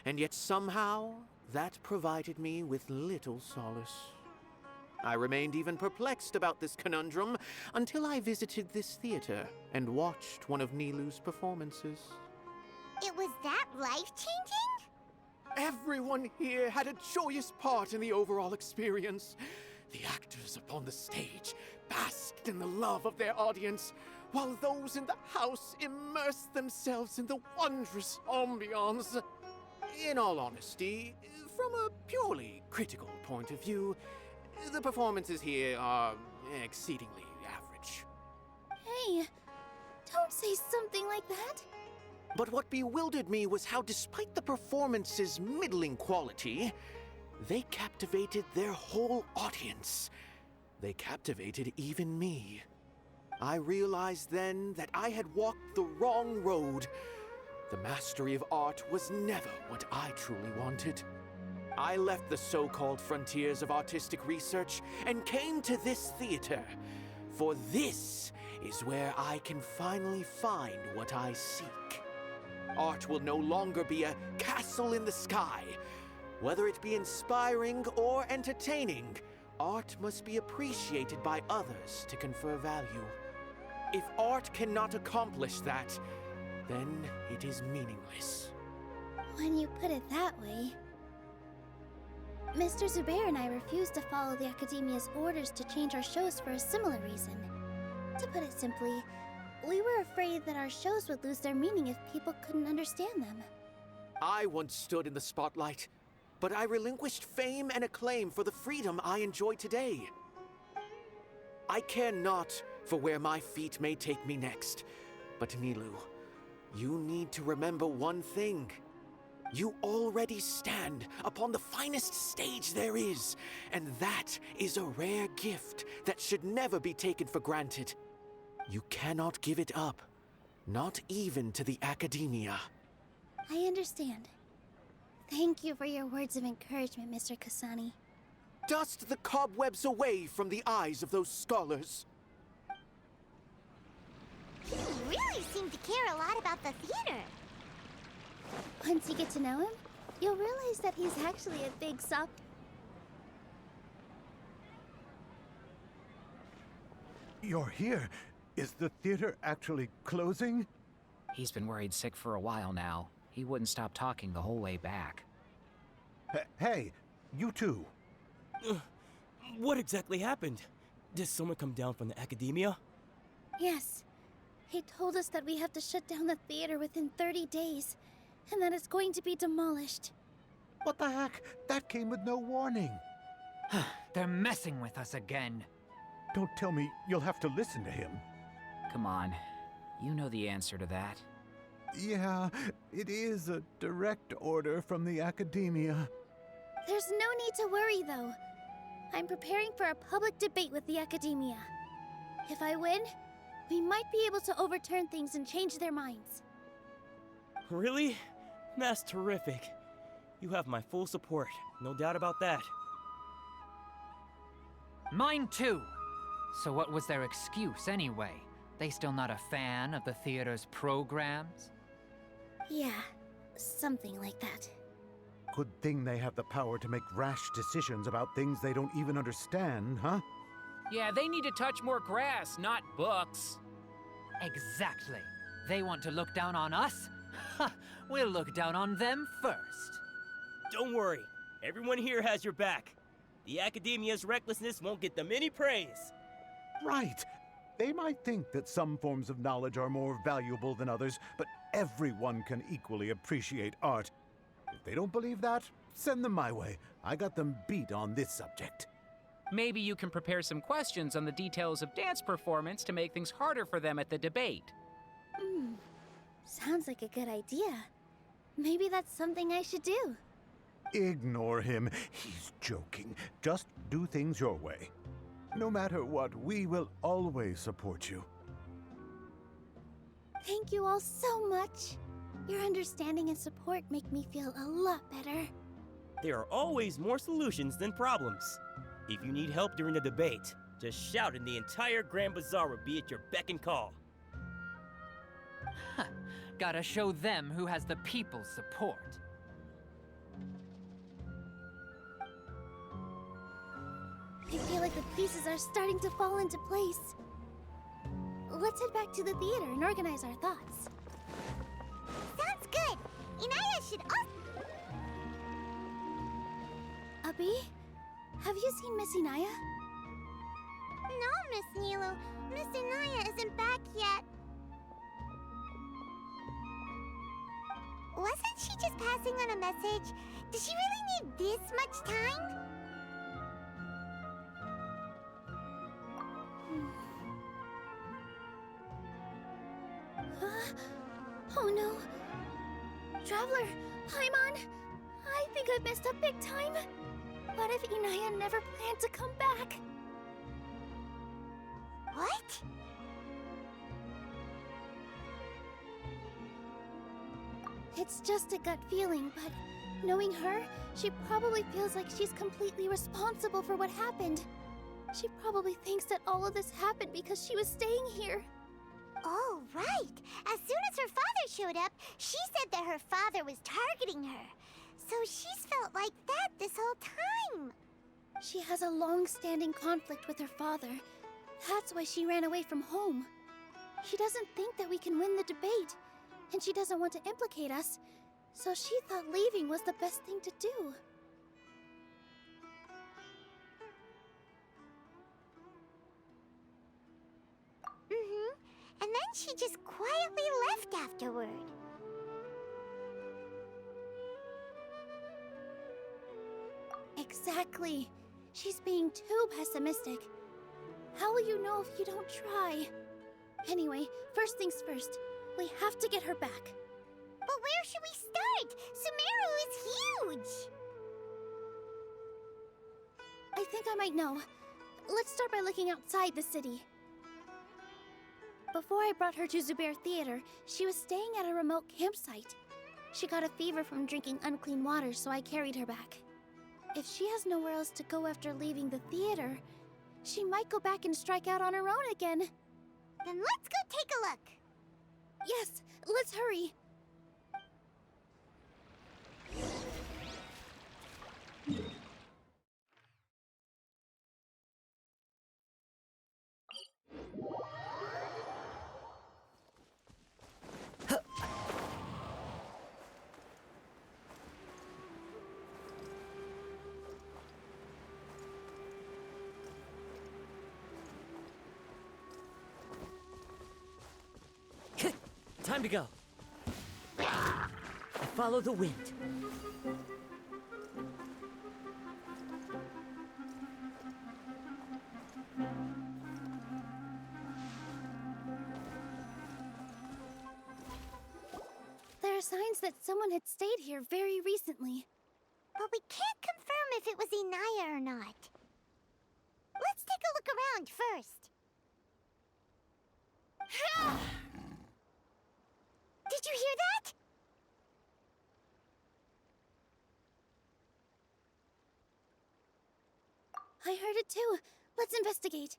and yet somehow that provided me with little solace. I remained even perplexed about this conundrum until I visited this theater and watched one of Nilou's performances. It was that life-changing? Everyone here had a joyous part in the overall experience. The actors upon the stage basked in the love of their audience, while those in the house immersed themselves in the wondrous ambiance. In all honesty, from a purely critical point of view, the performances here are exceedingly average. Hey, don't say something like that. But what bewildered me was how, despite the performance's middling quality, they captivated their whole audience. They captivated even me. I realized then that I had walked the wrong road. The mastery of art was never what I truly wanted. I left the so-called frontiers of artistic research and came to this theater, for this is where I can finally find what I seek. Art will no longer be a castle in the sky. Whether it be inspiring or entertaining, art must be appreciated by others to confer value. If art cannot accomplish that, then it is meaningless. When you put it that way... Mr. Zubair and I refused to follow the Academia's orders to change our shows for a similar reason. To put it simply, we were afraid that our shows would lose their meaning if people couldn't understand them. I once stood in the spotlight, but I relinquished fame and acclaim for the freedom I enjoy today. I care not for where my feet may take me next, but Nilou, you need to remember one thing. You already stand upon the finest stage there is, and that is a rare gift that should never be taken for granted. You cannot give it up, not even to the academia. I understand. Thank you for your words of encouragement, Mr. Kasani. Dust the cobwebs away from the eyes of those scholars. He really seemed to care a lot about the theater. Once you get to know him, you'll realize that he's actually a big You're here. Is the theater actually closing? He's been worried sick for a while now. He wouldn't stop talking the whole way back. Hey, you two. What exactly happened? Did someone come down from the academia? Yes. He told us that we have to shut down the theater within 30 days, and that it's going to be demolished. What the heck? That came with no warning. They're messing with us again. Don't tell me you'll have to listen to him. Come on. You know the answer to that. Yeah, it is a direct order from the academia. There's no need to worry, though. I'm preparing for a public debate with the academia. If I win, we might be able to overturn things and change their minds. Really? That's terrific. You have my full support, no doubt about that. Mine too. So what was their excuse anyway? They still not a fan of the theater's programs? Yeah, something like that. Good thing they have the power to make rash decisions about things they don't even understand, huh? Yeah, they need to touch more grass, not books. Exactly. They want to look down on us? Ha! We'll look down on them first. Don't worry, everyone here has your back. The academia's recklessness won't get them any praise. Right. They might think that some forms of knowledge are more valuable than others, but everyone can equally appreciate art. If they don't believe that, send them my way. I got them beat on this subject. Maybe you can prepare some questions on the details of dance performance to make things harder for them at the debate. Sounds like a good idea. Maybe that's something I should do. Ignore him. He's joking. Just do things your way. No matter what, we will always support you. Thank you all so much. Your understanding and support make me feel a lot better. There are always more solutions than problems. If you need help during the debate, just shout and the entire Grand Bazaar will be at your beck and call. Ha! Gotta show them who has the people's support. I feel like the pieces are starting to fall into place. Let's head back to the theater and organize our thoughts. Sounds good. Inaya should also... Abi, have you seen Miss Inaya? No, Miss Nilu. Miss Inaya isn't back yet. Wasn't she just passing on a message? Does she really need this much time? Oh no. Traveler, Paimon, I think I've messed up big time. What if Inaya never planned to come back? What? It's just a gut feeling, but knowing her, she probably feels like she's completely responsible for what happened. She probably thinks that all of this happened because she was staying here. Oh, right. As soon as her father showed up, she said that her father was targeting her. So she's felt like that this whole time. She has a long-standing conflict with her father. That's why she ran away from home. She doesn't think that we can win the debate, and she doesn't want to implicate us, so she thought leaving was the best thing to do. And then she just quietly left afterward. Exactly. She's being too pessimistic. How will you know if you don't try? Anyway, first things first. We have to get her back. But where should we start? Sumeru is huge! I think I might know. Let's start by looking outside the city. Before I brought her to Zubair Theater, she was staying at a remote campsite. She got a fever from drinking unclean water, so I carried her back. If she has nowhere else to go after leaving the theater, she might go back and strike out on her own again. Then let's go take a look. Yes, let's hurry. Time to go. Follow the wind. There are signs that someone had stayed here very recently. But we can't confirm if it was Inaya or not. Let's take a look around first. Did you hear that? I heard it too. Let's investigate.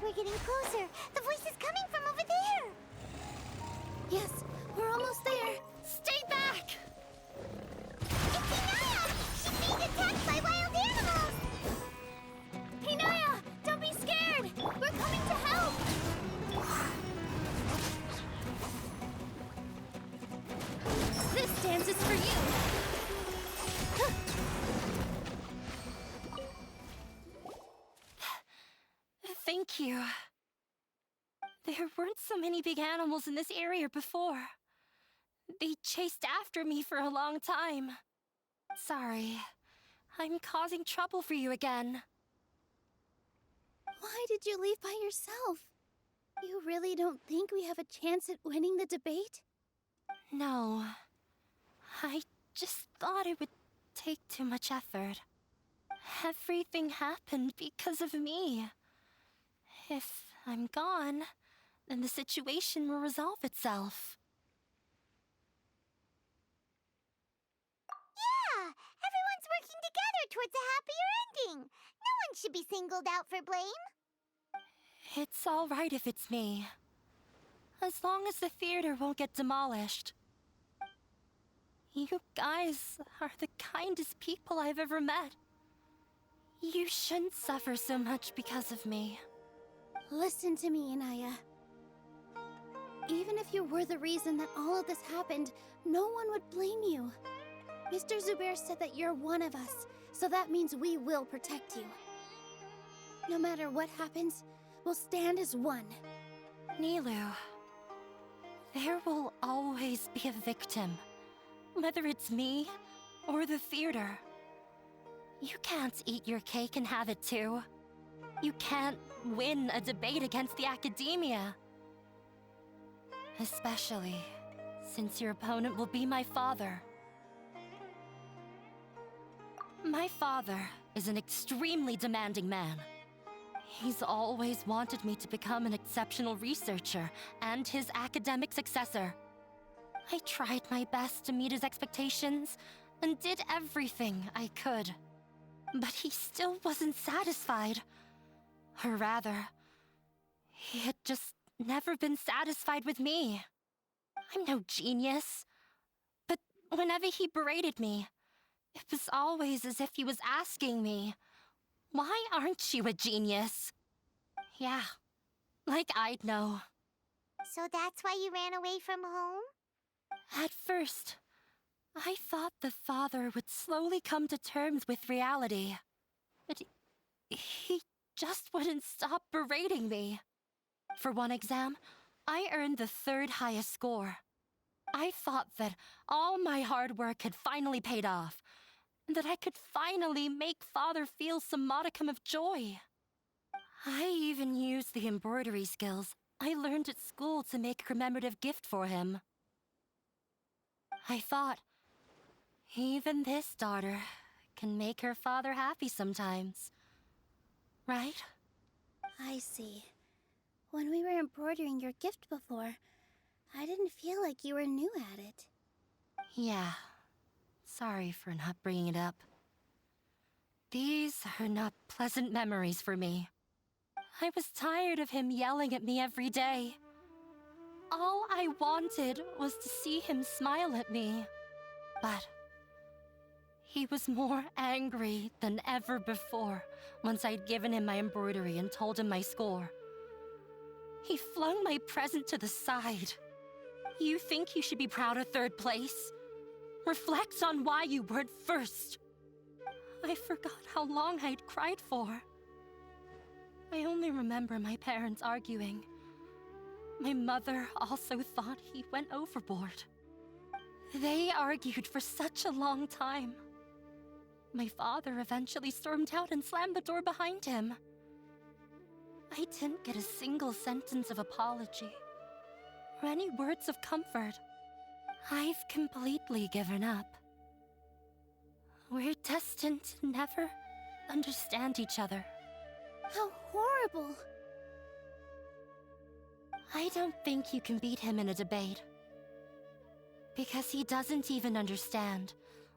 We're getting closer. The voice is coming from over there. Yes, we're almost there. Stay back! It's Inaya! She's being attacked by wild animals! Inaya, don't be scared! We're coming to help! This dance is for you! Thank you. There weren't so many big animals in this area before. They chased after me for a long time. Sorry. I'm causing trouble for you again. Why did you leave by yourself? You really don't think we have a chance at winning the debate? No. I just thought it would take too much effort. Everything happened because of me. If I'm gone, then the situation will resolve itself. Yeah! Everyone's working together towards a happier ending. No one should be singled out for blame. It's all right if it's me. As long as the theater won't get demolished. You guys are the kindest people I've ever met. You shouldn't suffer so much because of me. Listen to me, Inaya. Even if you were the reason that all of this happened, no one would blame you. Mr. Zubair said that you're one of us, so that means we will protect you. No matter what happens, we'll stand as one. Nilou, there will always be a victim. Whether it's me or the theater. You can't eat your cake and have it too. You can't win a debate against the academia. Especially since your opponent will be my father. My father is an extremely demanding man. He's always wanted me to become an exceptional researcher and his academic successor. I tried my best to meet his expectations and did everything I could. But he still wasn't satisfied. Or rather, he had just never been satisfied with me. I'm no genius. But whenever he berated me, it was always as if he was asking me, "Why aren't you a genius?" Yeah, like I'd know. So that's why you ran away from home? At first, I thought the father would slowly come to terms with reality, but he just wouldn't stop berating me. For one exam, I earned the 3rd highest score. I thought that all my hard work had finally paid off, and that I could finally make Father feel some modicum of joy. I even used the embroidery skills I learned at school to make a commemorative gift for him. I thought, even this daughter can make her father happy sometimes. Right? I see. When we were embroidering your gift before, I didn't feel like you were new at it. Yeah. Sorry for not bringing it up. These are not pleasant memories for me. I was tired of him yelling at me every day. All I wanted was to see him smile at me. But he was more angry than ever before once I'd given him my embroidery and told him my score. He flung my present to the side. You think you should be proud of 3rd place? Reflect on why you weren't first. I forgot how long I'd cried for. I only remember my parents arguing. My mother also thought he went overboard. They argued for such a long time. My father eventually stormed out and slammed the door behind him. I didn't get a single sentence of apology or any words of comfort. I've completely given up. We're destined to never understand each other. How horrible! I don't think you can beat him in a debate. Because he doesn't even understand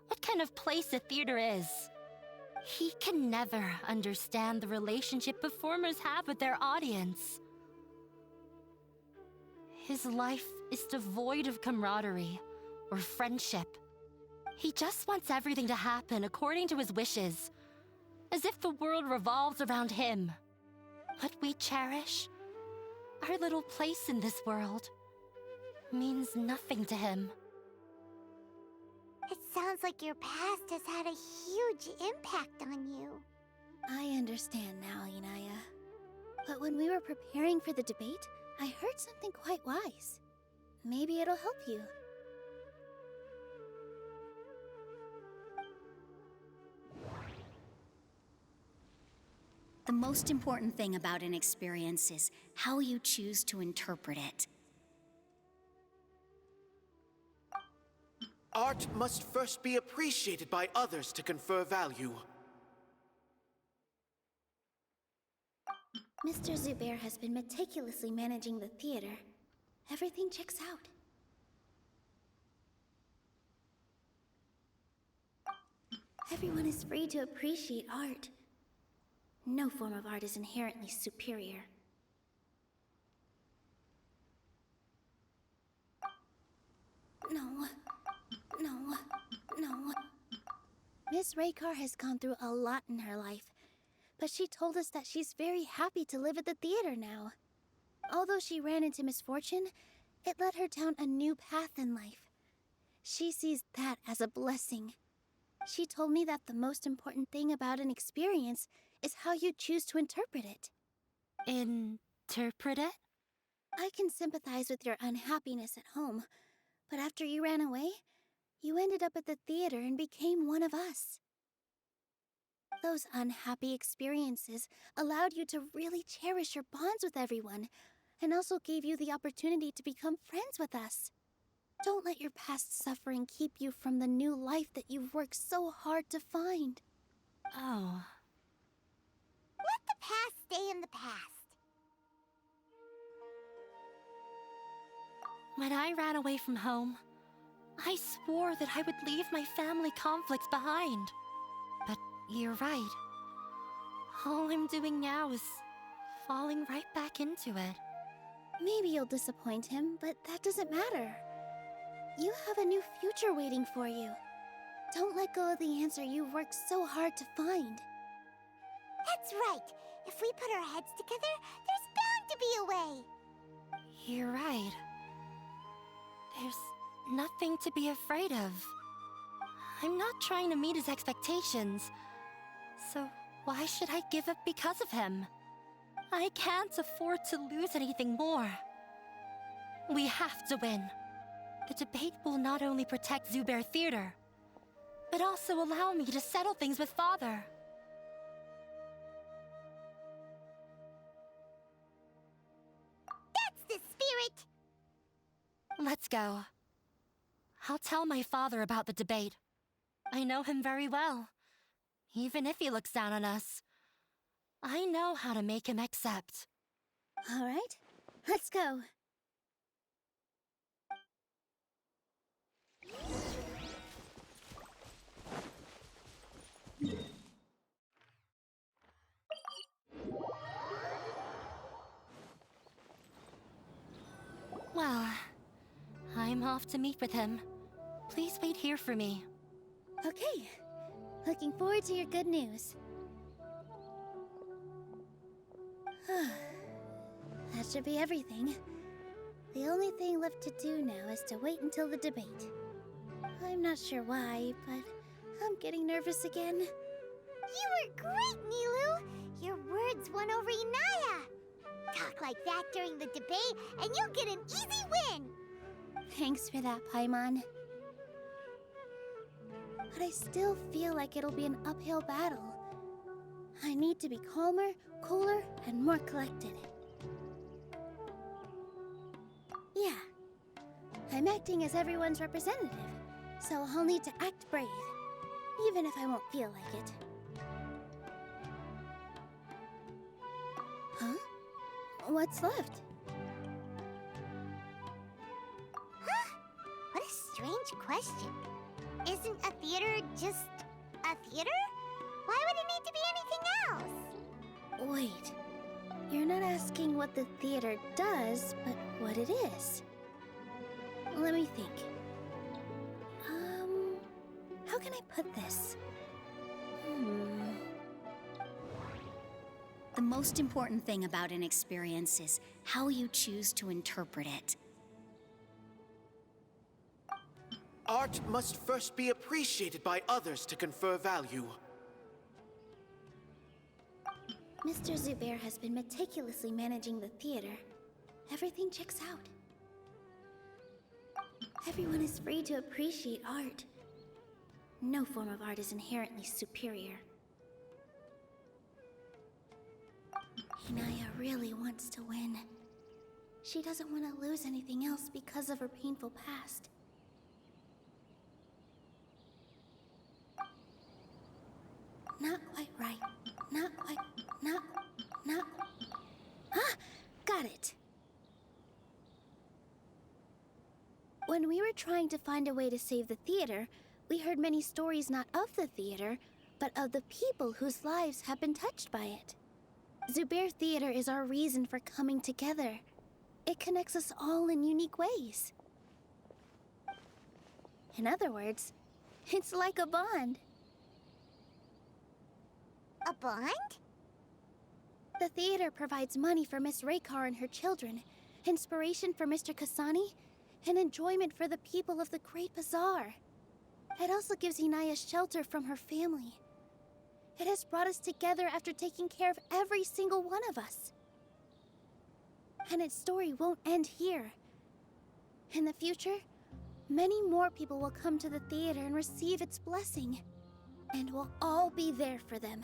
what kind of place a theater is. He can never understand the relationship performers have with their audience. His life is devoid of camaraderie or friendship. He just wants everything to happen according to his wishes, as if the world revolves around him. What we cherish, our little place in this world, means nothing to him. It sounds like your past has had a huge impact on you. I understand now, Inaya. But when we were preparing for the debate, I heard something quite wise. Maybe it'll help you. The most important thing about an experience is how you choose to interpret it. Art must first be appreciated by others to confer value. Mr. Zubair has been meticulously managing the theater. Everything checks out. Everyone is free to appreciate art. No form of art is inherently superior. No. Miss Raykar has gone through a lot in her life, but she told us that she's very happy to live at the theater now. Although she ran into misfortune, it led her down a new path in life. She sees that as a blessing. She told me that the most important thing about an experience is how you choose to interpret it. Interpret it? I can sympathize with your unhappiness at home, but after you ran away, you ended up at the theater and became one of us. Those unhappy experiences allowed you to really cherish your bonds with everyone, and also gave you the opportunity to become friends with us. Don't let your past suffering keep you from the new life that you've worked so hard to find. Oh. Let the past stay in the past. When I ran away from home, I swore that I would leave my family conflicts behind. But you're right. All I'm doing now is falling right back into it. Maybe you'll disappoint him, but that doesn't matter. You have a new future waiting for you. Don't let go of the answer you've worked so hard to find. That's right. If we put our heads together, there's bound to be a way. You're right. There's nothing to be afraid of. I'm not trying to meet his expectations. So why should I give up because of him? I can't afford to lose anything more. We have to win. The debate will not only protect Zubair Theater, but also allow me to settle things with Father. That's the spirit! Let's go. I'll tell my father about the debate. I know him very well. Even if he looks down on us, I know how to make him accept. All right, let's go. Well, I'm off to meet with him. Please wait here for me. Okay, looking forward to your good news. That should be everything. The only thing left to do now is to wait until the debate. I'm not sure why, but I'm getting nervous again. You were great, Nilou! Your words won over Inaya! Talk like that during the debate, and you'll get an easy win! Thanks for that, Paimon. But I still feel like it'll be an uphill battle. I need to be calmer, cooler, and more collected. Yeah, I'm acting as everyone's representative, so I'll need to act brave, even if I won't feel like it. Huh? What's left? Huh? What a strange question. Isn't a theater just a theater? Why would it need to be anything else? Wait, you're not asking what the theater does, but what it is. Let me think. How can I put this? The most important thing about an experience is how you choose to interpret it. Art must first be appreciated by others to confer value. Mr. Zubair has been meticulously managing the theater. Everything checks out. Everyone is free to appreciate art. No form of art is inherently superior. Inaya really wants to win. She doesn't want to lose anything else because of her painful past. Not quite right. Not quite. Not. Ah! Got it! When we were trying to find a way to save the theater, we heard many stories not of the theater, but of the people whose lives have been touched by it. Zubair Theater is our reason for coming together. It connects us all in unique ways. In other words, it's like a bond. A bond? The theater provides money for Miss Raykar and her children, inspiration for Mr. Kasani, and enjoyment for the people of the Great Bazaar. It also gives Inaya shelter from her family. It has brought us together after taking care of every single one of us. And its story won't end here. In the future, many more people will come to the theater and receive its blessing. And we'll all be there for them.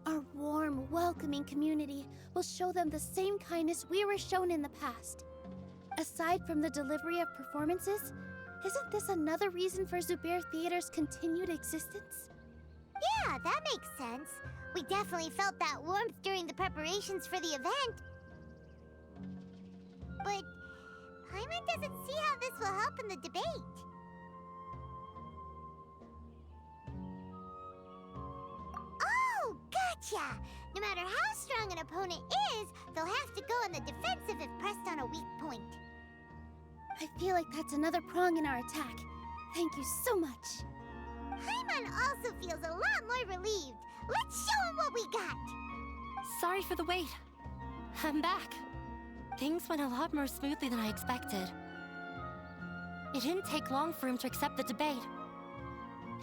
Our warm, welcoming community will show them the same kindness we were shown in the past. Aside from the delivery of performances, isn't this another reason for Zubair Theater's continued existence? Yeah, that makes sense. We definitely felt that warmth during the preparations for the event. But Paimon doesn't see how this will help in the debate. Oh, gotcha! No matter how strong an opponent is, they'll have to go on the defensive if pressed on a weak point. I feel like that's another prong in our attack. Thank you so much. Paimon also feels a lot more relieved. Let's show him what we got! Sorry for the wait. I'm back. Things went a lot more smoothly than I expected. It didn't take long for him to accept the debate.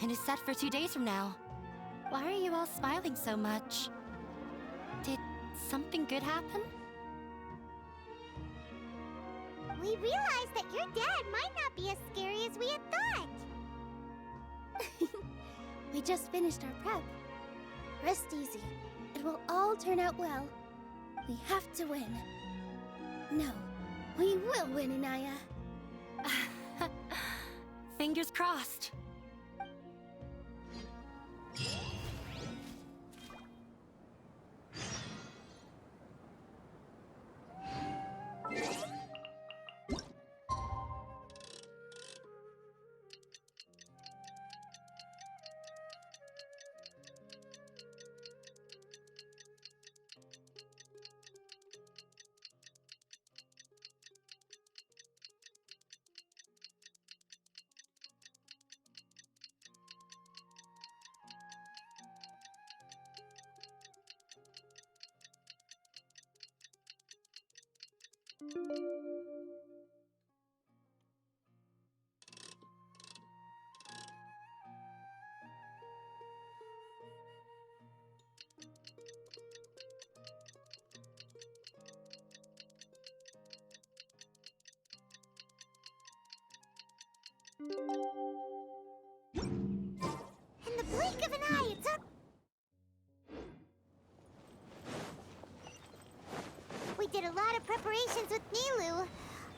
and is set for 2 days from now. Why are you all smiling so much? Did something good happen? We realized that your dad might not be as scary as we had thought. We just finished our prep. Rest easy. It will all turn out well. We have to win. No, we will win, Inaya. Fingers crossed. In the blink of an eye, it's up. We did a lot of preparations with Nilou.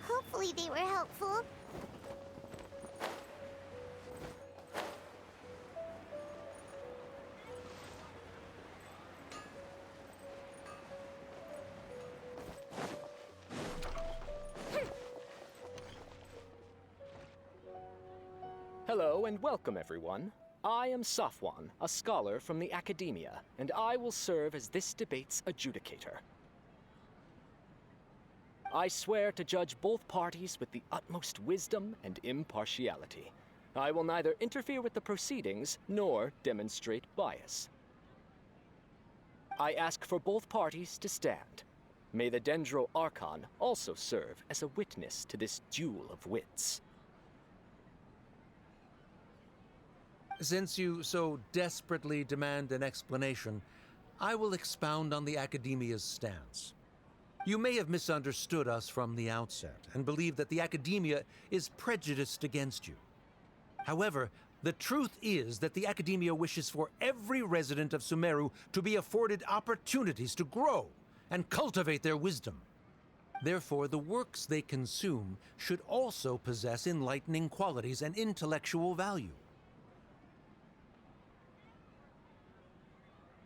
Hopefully they were helpful. Hello and welcome, everyone. I am Safwan, a scholar from the Academia, and I will serve as this debate's adjudicator. I swear to judge both parties with the utmost wisdom and impartiality. I will neither interfere with the proceedings nor demonstrate bias. I ask for both parties to stand. May the Dendro Archon also serve as a witness to this duel of wits. Since you so desperately demand an explanation, I will expound on the Academia's stance. You may have misunderstood us from the outset and believe that the Academia is prejudiced against you. However, the truth is that the Academia wishes for every resident of Sumeru to be afforded opportunities to grow and cultivate their wisdom. Therefore, the works they consume should also possess enlightening qualities and intellectual value.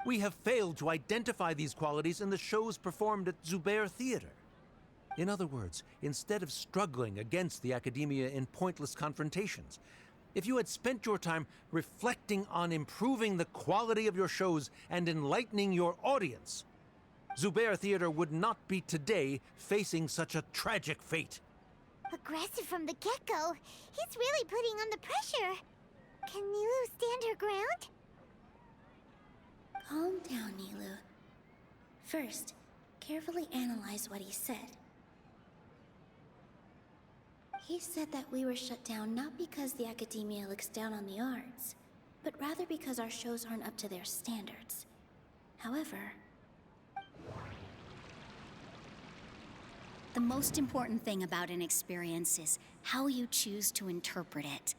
We have failed to identify these qualities in the shows performed at Zubair Theater. In other words, instead of struggling against the Academia in pointless confrontations, if you had spent your time reflecting on improving the quality of your shows and enlightening your audience, Zubair Theater would not be today facing such a tragic fate. Aggressive from the get-go. He's really putting on the pressure. Can Nilou stand her ground? Calm down, Nilou. First, carefully analyze what he said. He said that we were shut down not because the Academia looks down on the arts, but rather because our shows aren't up to their standards. However, the most important thing about an experience is how you choose to interpret it.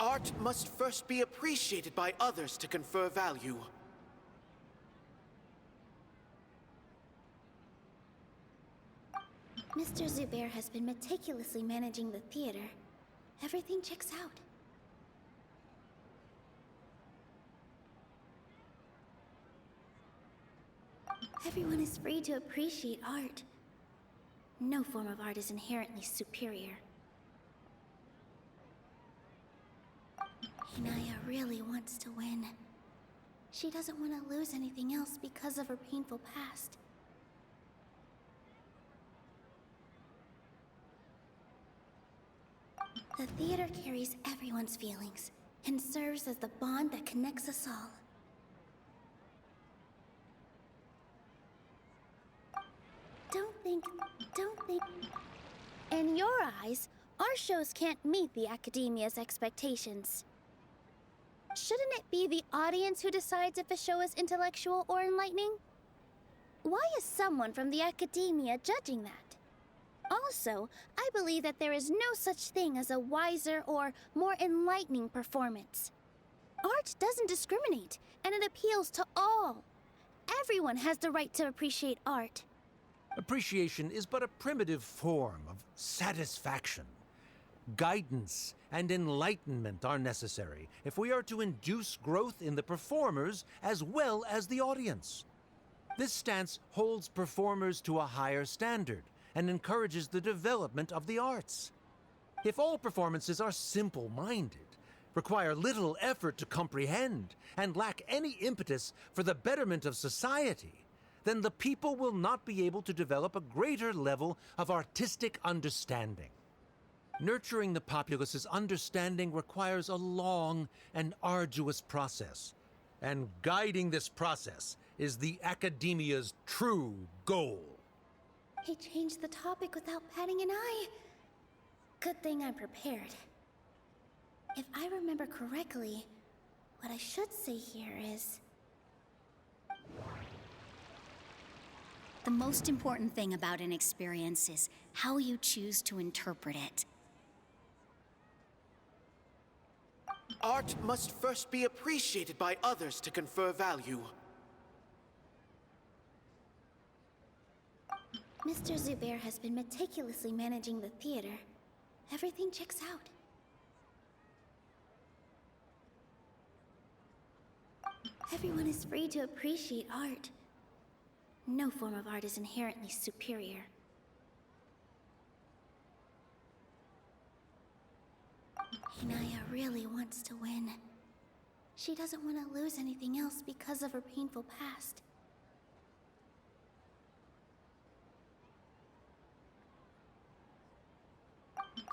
Art must first be appreciated by others to confer value. Mr. Zubair has been meticulously managing the theater. Everything checks out. Everyone is free to appreciate art. No form of art is inherently superior. Inaya really wants to win. She doesn't want to lose anything else because of her painful past. The theater carries everyone's feelings and serves as the bond that connects us all. Don't think. In your eyes, Our shows can't meet the Academia's expectations. Shouldn't it be the audience who decides if a show is intellectual or enlightening? Why is someone from the Academia judging that? Also, I believe that there is no such thing as a wiser or more enlightening performance. Art doesn't discriminate, and it appeals to all. Everyone has the right to appreciate art. Appreciation is but a primitive form of satisfaction. Guidance and enlightenment are necessary if we are to induce growth in the performers as well as the audience. This stance holds performers to a higher standard and encourages the development of the arts. If all performances are simple-minded, require little effort to comprehend, and lack any impetus for the betterment of society, then the people will not be able to develop a greater level of artistic understanding. Nurturing the populace's understanding requires a long and arduous process, and guiding this process is the Academia's true goal. He changed the topic without batting an eye. Good thing I'm prepared. If I remember correctly, what I should say here is... The most important thing about an experience is how you choose to interpret it. Art must first be appreciated by others to confer value. Mr. Zubair has been meticulously managing the theater. Everything checks out. Everyone is free to appreciate art. No form of art is inherently superior. Inaya really wants to win. She doesn't want to lose anything else because of her painful past.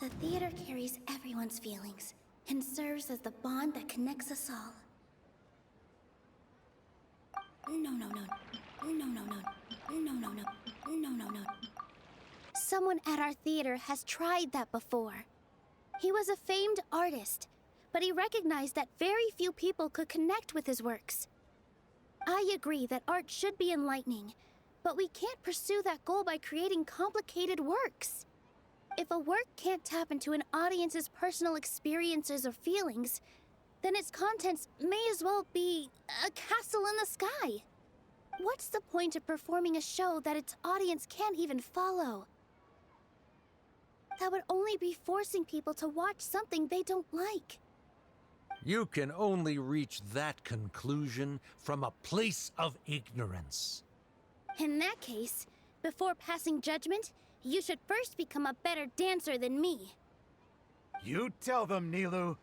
The theater carries everyone's feelings and serves as the bond that connects us all. No. Someone at our theater has tried that before. He was a famed artist, but he recognized that very few people could connect with his works. I agree that art should be enlightening, but we can't pursue that goal by creating complicated works. If a work can't tap into an audience's personal experiences or feelings, then its contents may as well be a castle in the sky. What's the point of performing a show that its audience can't even follow? That would only be forcing people to watch something they don't like. You can only reach that conclusion from a place of ignorance. In that case, before passing judgment, you should first become a better dancer than me. You tell them, Nilou.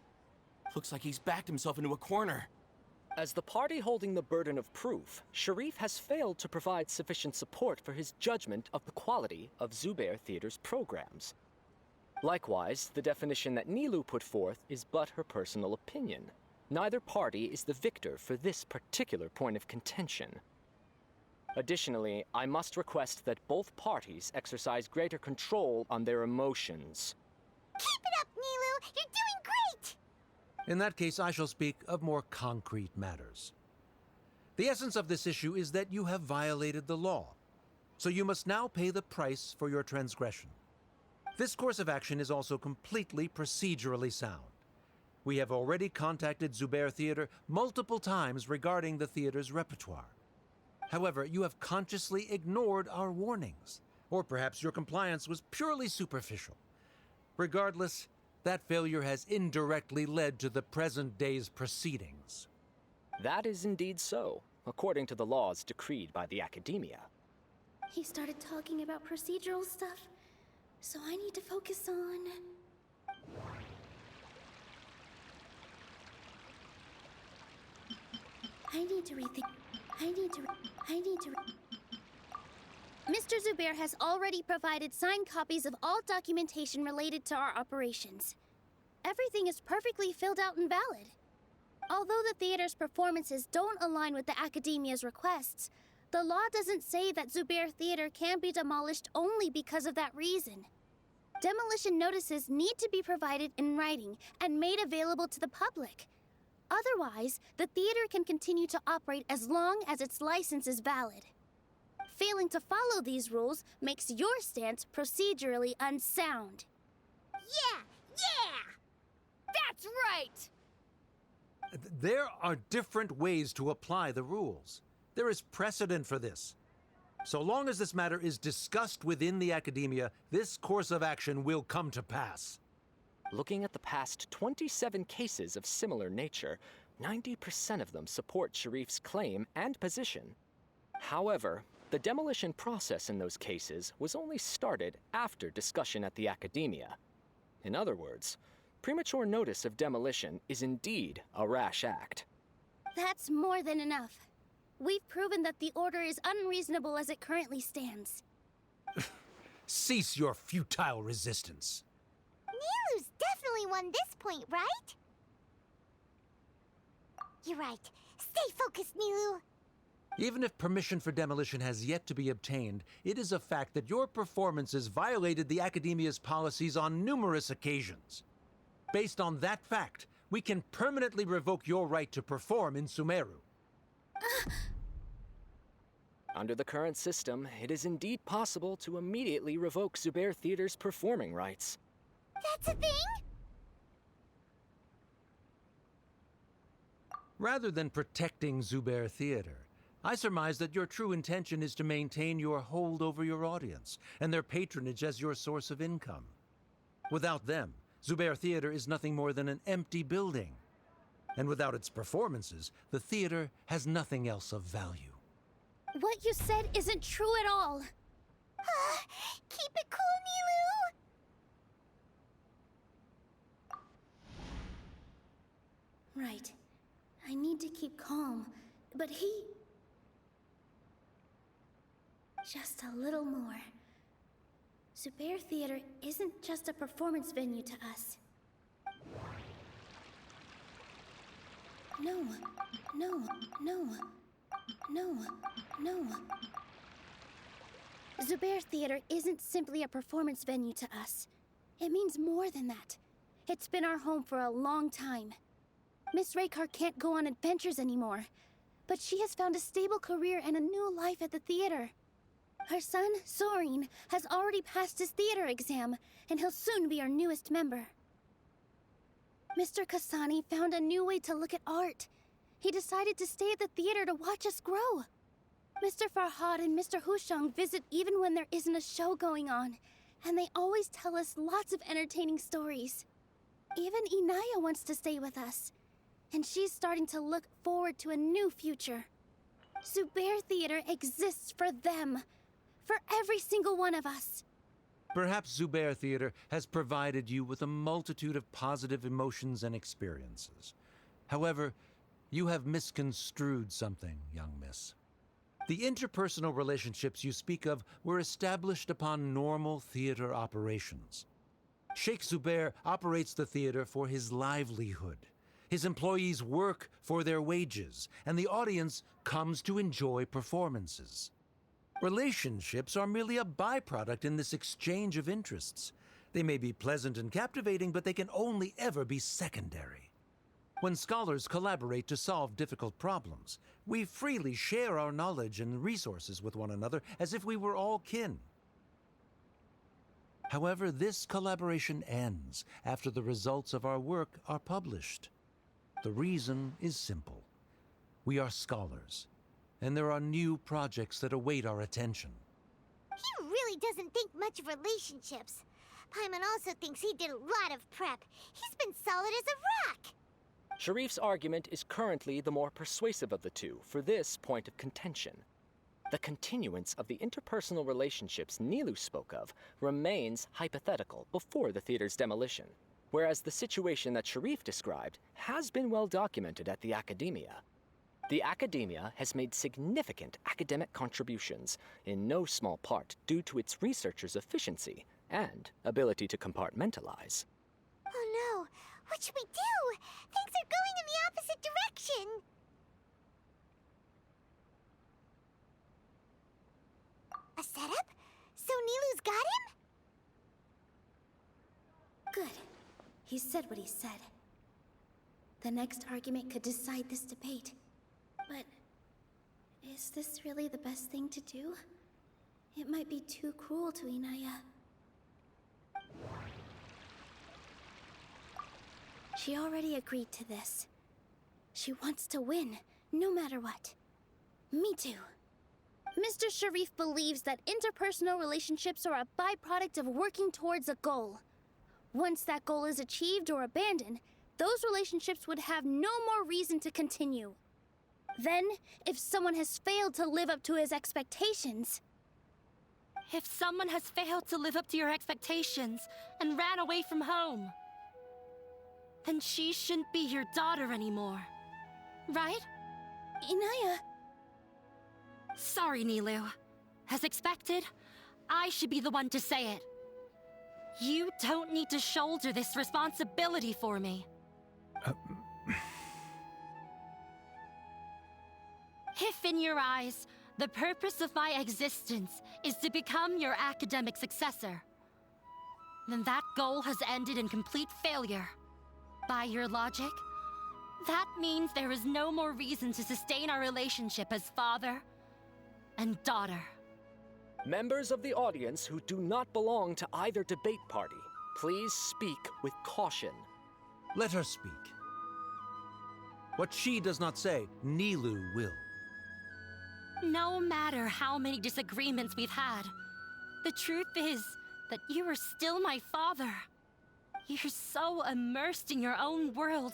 Looks like he's backed himself into a corner. As the party holding the burden of proof, Sharif has failed to provide sufficient support for his judgment of the quality of Zubair Theater's programs. Likewise, the definition that Nilou put forth is but her personal opinion. Neither party is the victor for this particular point of contention. Additionally, I must request that both parties exercise greater control on their emotions. Keep it up, Nilou! You're doing great! In that case, I shall speak of more concrete matters. The essence of this issue is that you have violated the law, so you must now pay the price for your transgression. This course of action is also completely procedurally sound. We have already contacted Zubair Theater multiple times regarding the theater's repertoire. However, you have consciously ignored our warnings, or perhaps your compliance was purely superficial. Regardless, that failure has indirectly led to the present day's proceedings. That is indeed so, according to the laws decreed by the Academia. He started talking about procedural stuff, so I need to focus on... I need to rethink... Mr. Zubair has already provided signed copies of all documentation related to our operations. Everything is perfectly filled out and valid. Although the theater's performances don't align with the Academia's requests, the law doesn't say that Zubair Theater can be demolished only because of that reason. Demolition notices need to be provided in writing and made available to the public. Otherwise, the theater can continue to operate as long as its license is valid. Failing to follow these rules makes your stance procedurally unsound. Yeah! That's right! There are different ways to apply the rules. There is precedent for this. So long as this matter is discussed within the academia, this course of action will come to pass. Looking at the past 27 cases of similar nature, 90% of them support Sharif's claim and position. However, the demolition process in those cases was only started after discussion at the academia. In other words, premature notice of demolition is indeed a rash act. That's more than enough. We've proven that the order is unreasonable as it currently stands. Cease your futile resistance. Nilu's definitely won this point, right? You're right. Stay focused, Nilu. Even if permission for demolition has yet to be obtained, it is a fact that your performances violated the Academia's policies on numerous occasions. Based on that fact, we can permanently revoke your right to perform in Sumeru. Under the current system, it is indeed possible to immediately revoke Zubair Theater's performing rights. That's a thing? Rather than protecting Zubair Theater, I surmise that your true intention is to maintain your hold over your audience and their patronage as your source of income. Without them, Zubair Theater is nothing more than an empty building. And without its performances, the theater has nothing else of value. What you said isn't true at all. Keep it cool, Nilu! Right. I need to keep calm, but he... Just a little more. Zubair Theater isn't just a performance venue to us. No. Zubair Theater isn't simply a performance venue to us. It means more than that. It's been our home for a long time. Miss Raykar can't go on adventures anymore, but she has found a stable career and a new life at the theater. Her son, Sorin, has already passed his theater exam, and he'll soon be our newest member. Mr. Kasani found a new way to look at art. He decided to stay at the theater to watch us grow. Mr. Farhad and Mr. Hushang visit even when there isn't a show going on, and they always tell us lots of entertaining stories. Even Inaya wants to stay with us, and she's starting to look forward to a new future. Zubair Theater exists for them, for every single one of us. Perhaps Zubair Theater has provided you with a multitude of positive emotions and experiences. However, you have misconstrued something, young miss. The interpersonal relationships you speak of were established upon normal theater operations. Sheikh Zubair operates the theater for his livelihood. His employees work for their wages, and the audience comes to enjoy performances. Relationships are merely a byproduct in this exchange of interests. They may be pleasant and captivating, but they can only ever be secondary. When scholars collaborate to solve difficult problems, we freely share our knowledge and resources with one another as if we were all kin. However, this collaboration ends after the results of our work are published. The reason is simple. We are scholars, and there are new projects that await our attention. He really doesn't think much of relationships. Paimon also thinks he did a lot of prep. He's been solid as a rock. Sharif's argument is currently the more persuasive of the two for this point of contention. The continuance of the interpersonal relationships Nilu spoke of remains hypothetical before the theater's demolition, whereas the situation that Sharif described has been well documented at the academia. The academia has made significant academic contributions, in no small part due to its researchers' efficiency and ability to compartmentalize. Oh no, what should we do? Things are going in the opposite direction. A setup? So Nilu's got him? Good. He said what he said. The next argument could decide this debate. But is this really the best thing to do? It might be too cruel to Inaya. She already agreed to this. She wants to win, no matter what. Me too. Mr. Sharif believes that interpersonal relationships are a byproduct of working towards a goal. Once that goal is achieved or abandoned, those relationships would have no more reason to continue. Then, if someone has failed to live up to his expectations... If someone has failed to live up to your expectations and ran away from home, then she shouldn't be your daughter anymore. Right? Inaya... Sorry, Nilou. As expected, I should be the one to say it. You don't need to shoulder this responsibility for me. If in your eyes, the purpose of my existence is to become your academic successor, then that goal has ended in complete failure. By your logic, that means there is no more reason to sustain our relationship as father and daughter. Members of the audience who do not belong to either debate party, please speak with caution. Let her speak. What she does not say, Nilou will. No matter how many disagreements we've had, the truth is that you are still my father. You're so immersed in your own world,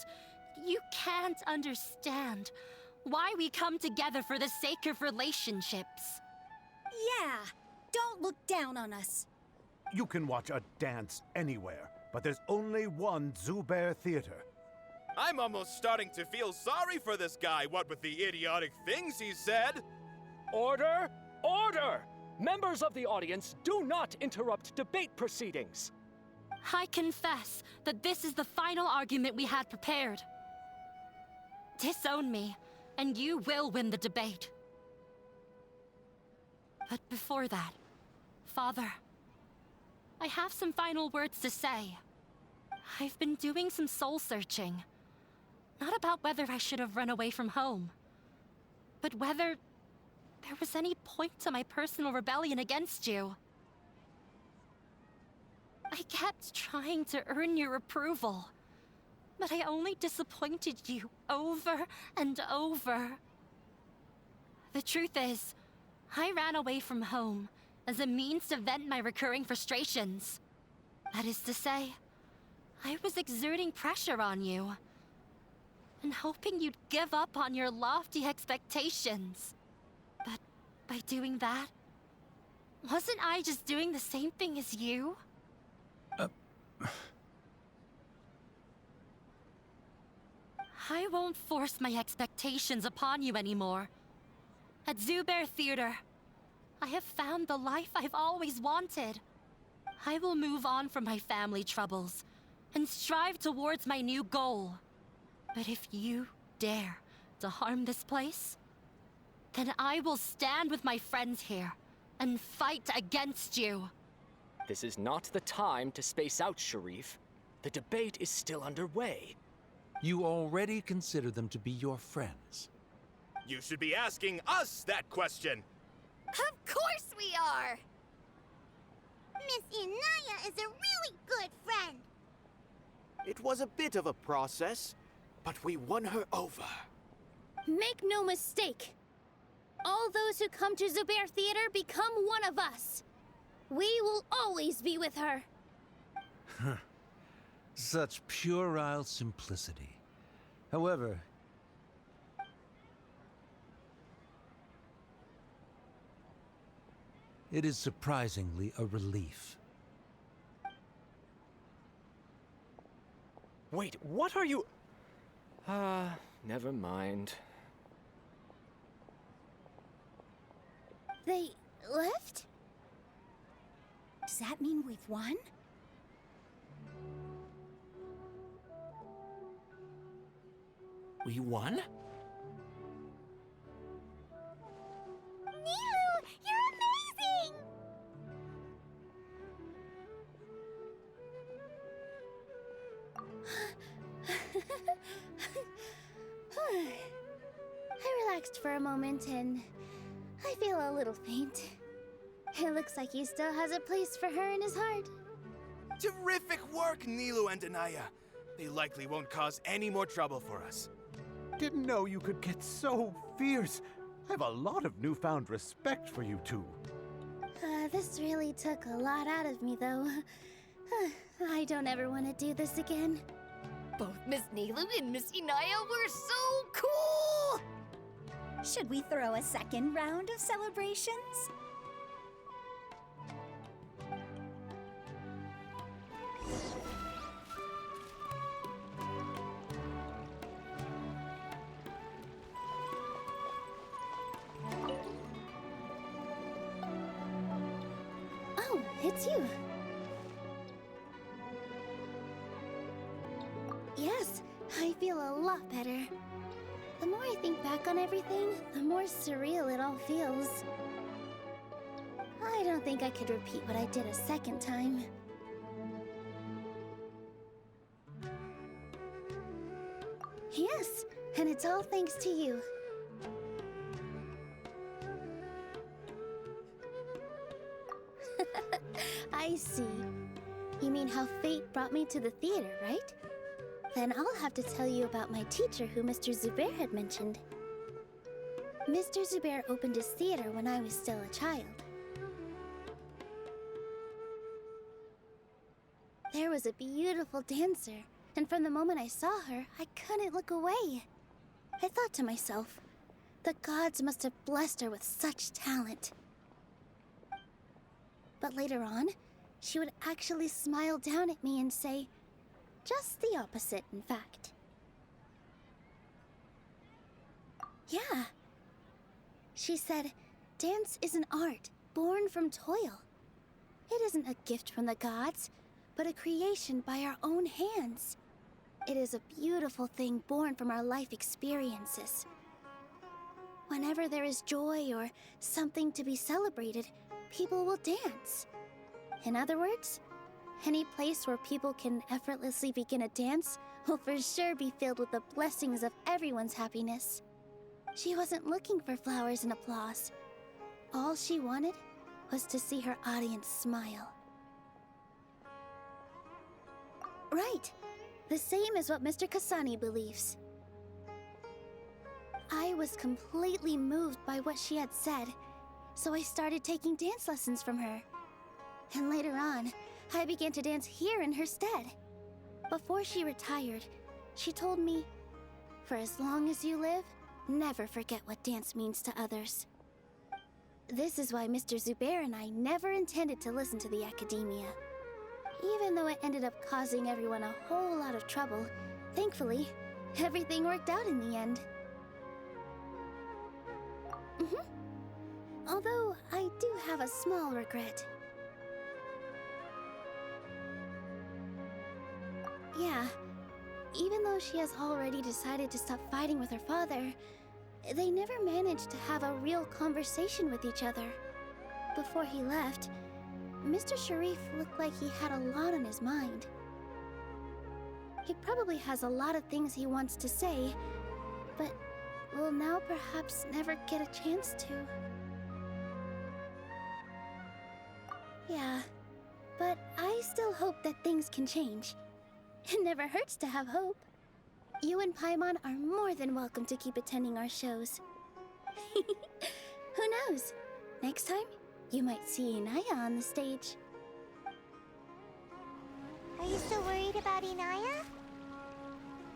you can't understand why we come together for the sake of relationships. Yeah, don't look down on us. You can watch a dance anywhere, but there's only one Zubair Theater. I'm almost starting to feel sorry for this guy, what with the idiotic things he said. Order! Order! Members of the audience, do not interrupt debate proceedings. I confess that this is the final argument we had prepared. Disown me, and you will win the debate. But before that, Father, I have some final words to say. I've been doing some soul-searching. Not about whether I should have run away from home, but whether there was any point to my personal rebellion against you. I kept trying to earn your approval, but I only disappointed you over and over. The truth is, I ran away from home as a means to vent my recurring frustrations. That is to say, I was exerting pressure on you, and hoping you'd give up on your lofty expectations. But by doing that, wasn't I just doing the same thing as you? I won't force my expectations upon you anymore. At Zubair Theater, I have found the life I've always wanted. I will move on from my family troubles and strive towards my new goal. But if you dare to harm this place, then I will stand with my friends here and fight against you. This is not the time to space out, Sharif. The debate is still underway. You already consider them to be your friends. You should be asking us that question. Of course we are! Miss Inaya is a really good friend. It was a bit of a process, but we won her over. Make no mistake. All those who come to Zubair Theater become one of us. We will always be with her. Such puerile simplicity. However, it is surprisingly a relief. Wait, what are you... never mind. They left? Does that mean we've won? We won? Nilou, you're amazing! I relaxed for a moment and I feel a little faint. It looks like he still has a place for her in his heart. Terrific work, Nilou and Anaya. They likely won't cause any more trouble for us. Didn't know you could get so fierce. I have a lot of newfound respect for you two. This really took a lot out of me, though. I don't ever want to do this again. Both Miss Nilou and Miss Inaya were so cool! Should we throw a second round of celebrations? Oh, it's you. Yes, I feel a lot better. The more I think back on everything, the more surreal it all feels. I don't think I could repeat what I did a second time. Yes, and it's all thanks to you. I see. You mean how fate brought me to the theater, right? Then I'll have to tell you about my teacher who Mr. Zubair had mentioned. Mr. Zubair opened his theater when I was still a child. There was a beautiful dancer, and from the moment I saw her, I couldn't look away. I thought to myself, the gods must have blessed her with such talent. But later on, she would actually smile down at me and say, just the opposite, in fact. Yeah. She said, dance is an art born from toil. It isn't a gift from the gods, but a creation by our own hands. It is a beautiful thing born from our life experiences. Whenever there is joy or something to be celebrated, people will dance. In other words, any place where people can effortlessly begin a dance will for sure be filled with the blessings of everyone's happiness. She wasn't looking for flowers and applause. All she wanted was to see her audience smile. Right. The same as what Mr. Kasani believes. I was completely moved by what she had said, so I started taking dance lessons from her. And later on, I began to dance here in her stead. Before she retired, she told me, for as long as you live, never forget what dance means to others. This is why Mr. Zubair and I never intended to listen to the academia. Even though it ended up causing everyone a whole lot of trouble, thankfully, everything worked out in the end. Although, I do have a small regret. Yeah, even though she has already decided to stop fighting with her father, they never managed to have a real conversation with each other. Before he left, Mr. Sharif looked like he had a lot on his mind. He probably has a lot of things he wants to say, but will now perhaps never get a chance to. Yeah, but I still hope that things can change. It never hurts to have hope. You and Paimon are more than welcome to keep attending our shows. Who knows? Next time, you might see Inaya on the stage. Are you still worried about Inaya?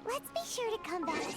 Let's be sure to come back.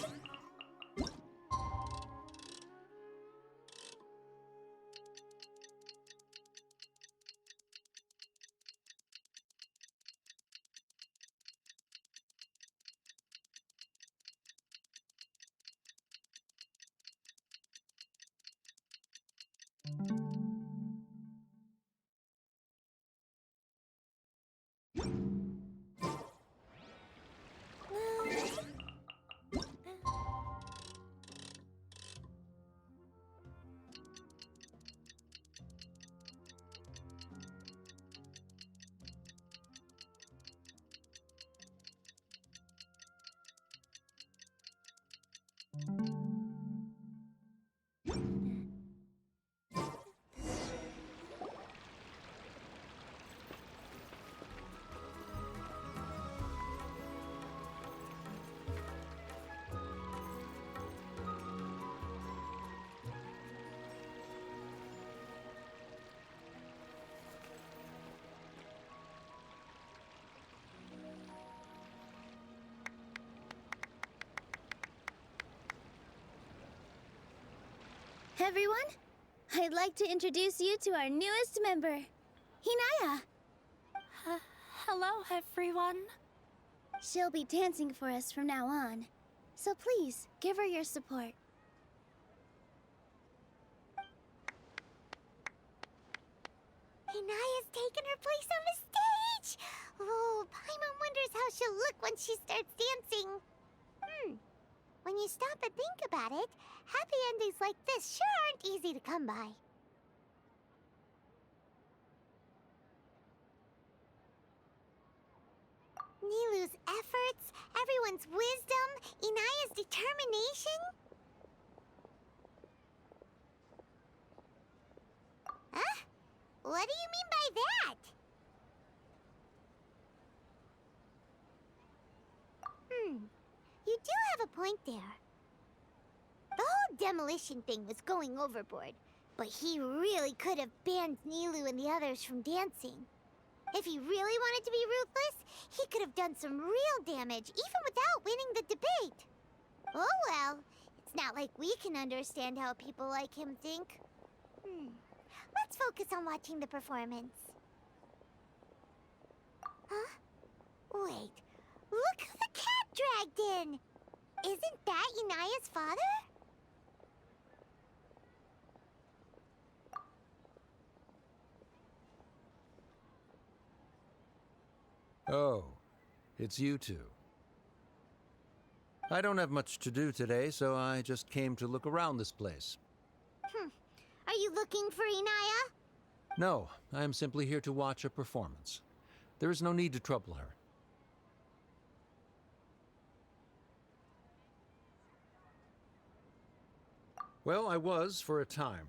Everyone, I'd like to introduce you to our newest member, Hinaya. Hello, everyone. She'll be dancing for us from now on, so please give her your support. Hinaya's taken her place on the stage! Oh, Paimon wonders how she'll look when she starts dancing. When you stop and think about it, happy endings like this sure aren't easy to come by. Nilu's efforts, everyone's wisdom, Inaya's determination. Huh? What do you mean by that? You do have a point there. The whole demolition thing was going overboard, but he really could have banned Nilu and the others from dancing. If he really wanted to be ruthless, he could have done some real damage, even without winning the debate. Oh well, it's not like we can understand how people like him think. Let's focus on watching the performance. Huh? Wait, look who the cat dragged in! Isn't that Inaya's father? Oh, it's you two. I don't have much to do today, so I just came to look around this place. Are you looking for Inaya? No, I am simply here to watch a performance. There is no need to trouble her. Well, I was for a time.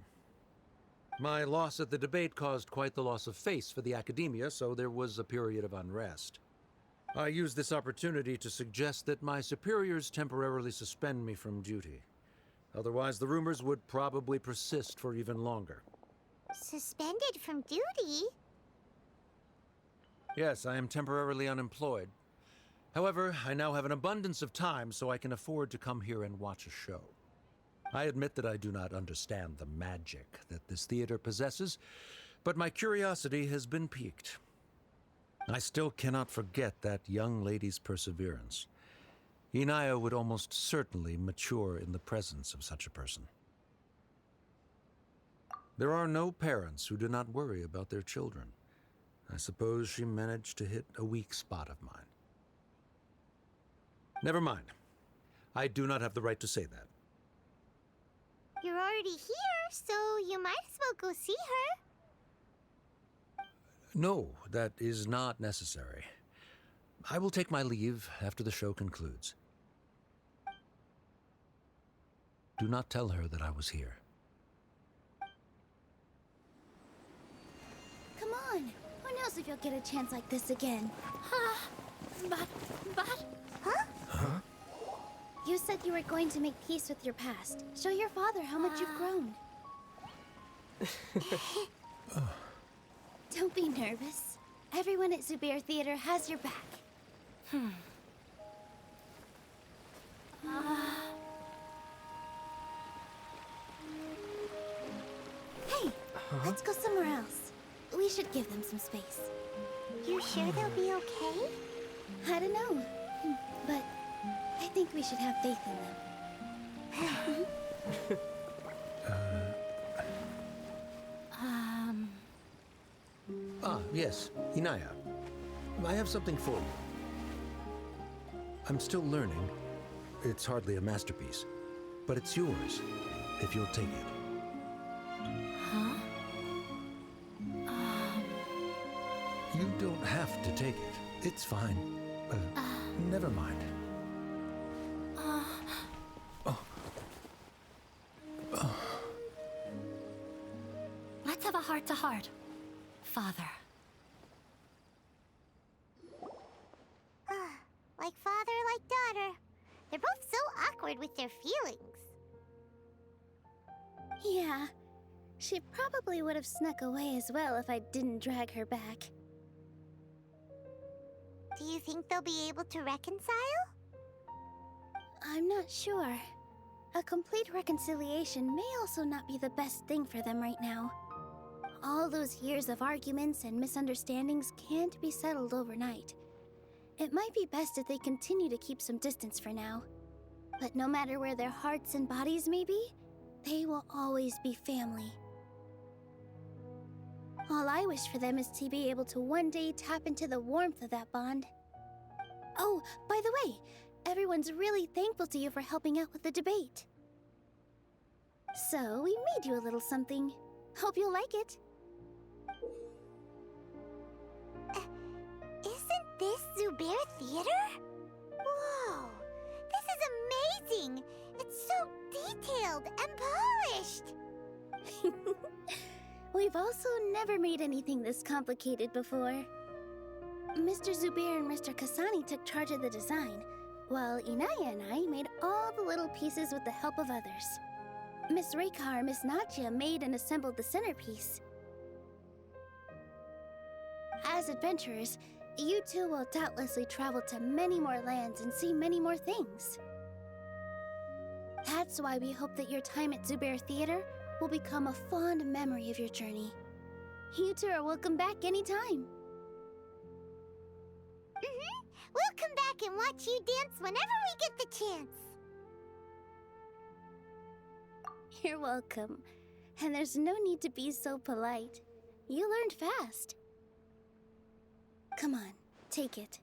My loss at the debate caused quite the loss of face for the academia, so there was a period of unrest. I used this opportunity to suggest that my superiors temporarily suspend me from duty. Otherwise, the rumors would probably persist for even longer. Suspended from duty? Yes, I am temporarily unemployed. However, I now have an abundance of time, so I can afford to come here and watch a show. I admit that I do not understand the magic that this theater possesses, but my curiosity has been piqued. I still cannot forget that young lady's perseverance. Inaya would almost certainly mature in the presence of such a person. There are no parents who do not worry about their children. I suppose she managed to hit a weak spot of mine. Never mind. I do not have the right to say that. You're already here, so you might as well go see her. No, that is not necessary. I will take my leave after the show concludes. Do not tell her that I was here. Come on. Who knows if you'll get a chance like this again? But... Huh? You said you were going to make peace with your past. Show your father how much you've grown. Don't be nervous. Everyone at Zubair Theater has your back. Hey, let's go somewhere else. We should give them some space. You sure they'll be okay? I don't know, but I think we should have faith in them. Yes, Inaya. I have something for you. I'm still learning. It's hardly a masterpiece, but it's yours, if you'll take it. Huh? You don't have to take it. It's fine. Never mind. Let's have a heart-to-heart. Father. Like father, like daughter. They're both so awkward with their feelings. Yeah, she probably would have snuck away as well if I didn't drag her back. Do you think they'll be able to reconcile? I'm not sure. a complete reconciliation may also not be the best thing for them right now. All those years of arguments and misunderstandings can't be settled overnight. It might be best if they continue to keep some distance for now. But no matter where their hearts and bodies may be, they will always be family. All I wish for them is to be able to one day tap into the warmth of that bond. Oh, by the way, everyone's really thankful to you for helping out with the debate. So, we made you a little something. Hope you'll like it. Isn't this Zubair Theater? Whoa! This is amazing! It's so detailed and polished! We've also never made anything this complicated before. Mr. Zubair and Mr. Kasani took charge of the design, while Inaya and I made all the little pieces with the help of others. Miss Reikar and Miss Nadia made and assembled the centerpiece. As adventurers, you two will doubtlessly travel to many more lands and see many more things. That's why we hope that your time at Zubair Theater will become a fond memory of your journey. You two are welcome back anytime. We'll come back and watch you dance whenever we get the chance. You're welcome. And there's no need to be so polite. You learned fast. Come on, take it.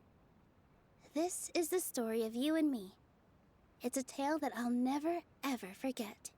This is the story of you and me. It's a tale that I'll never, ever forget.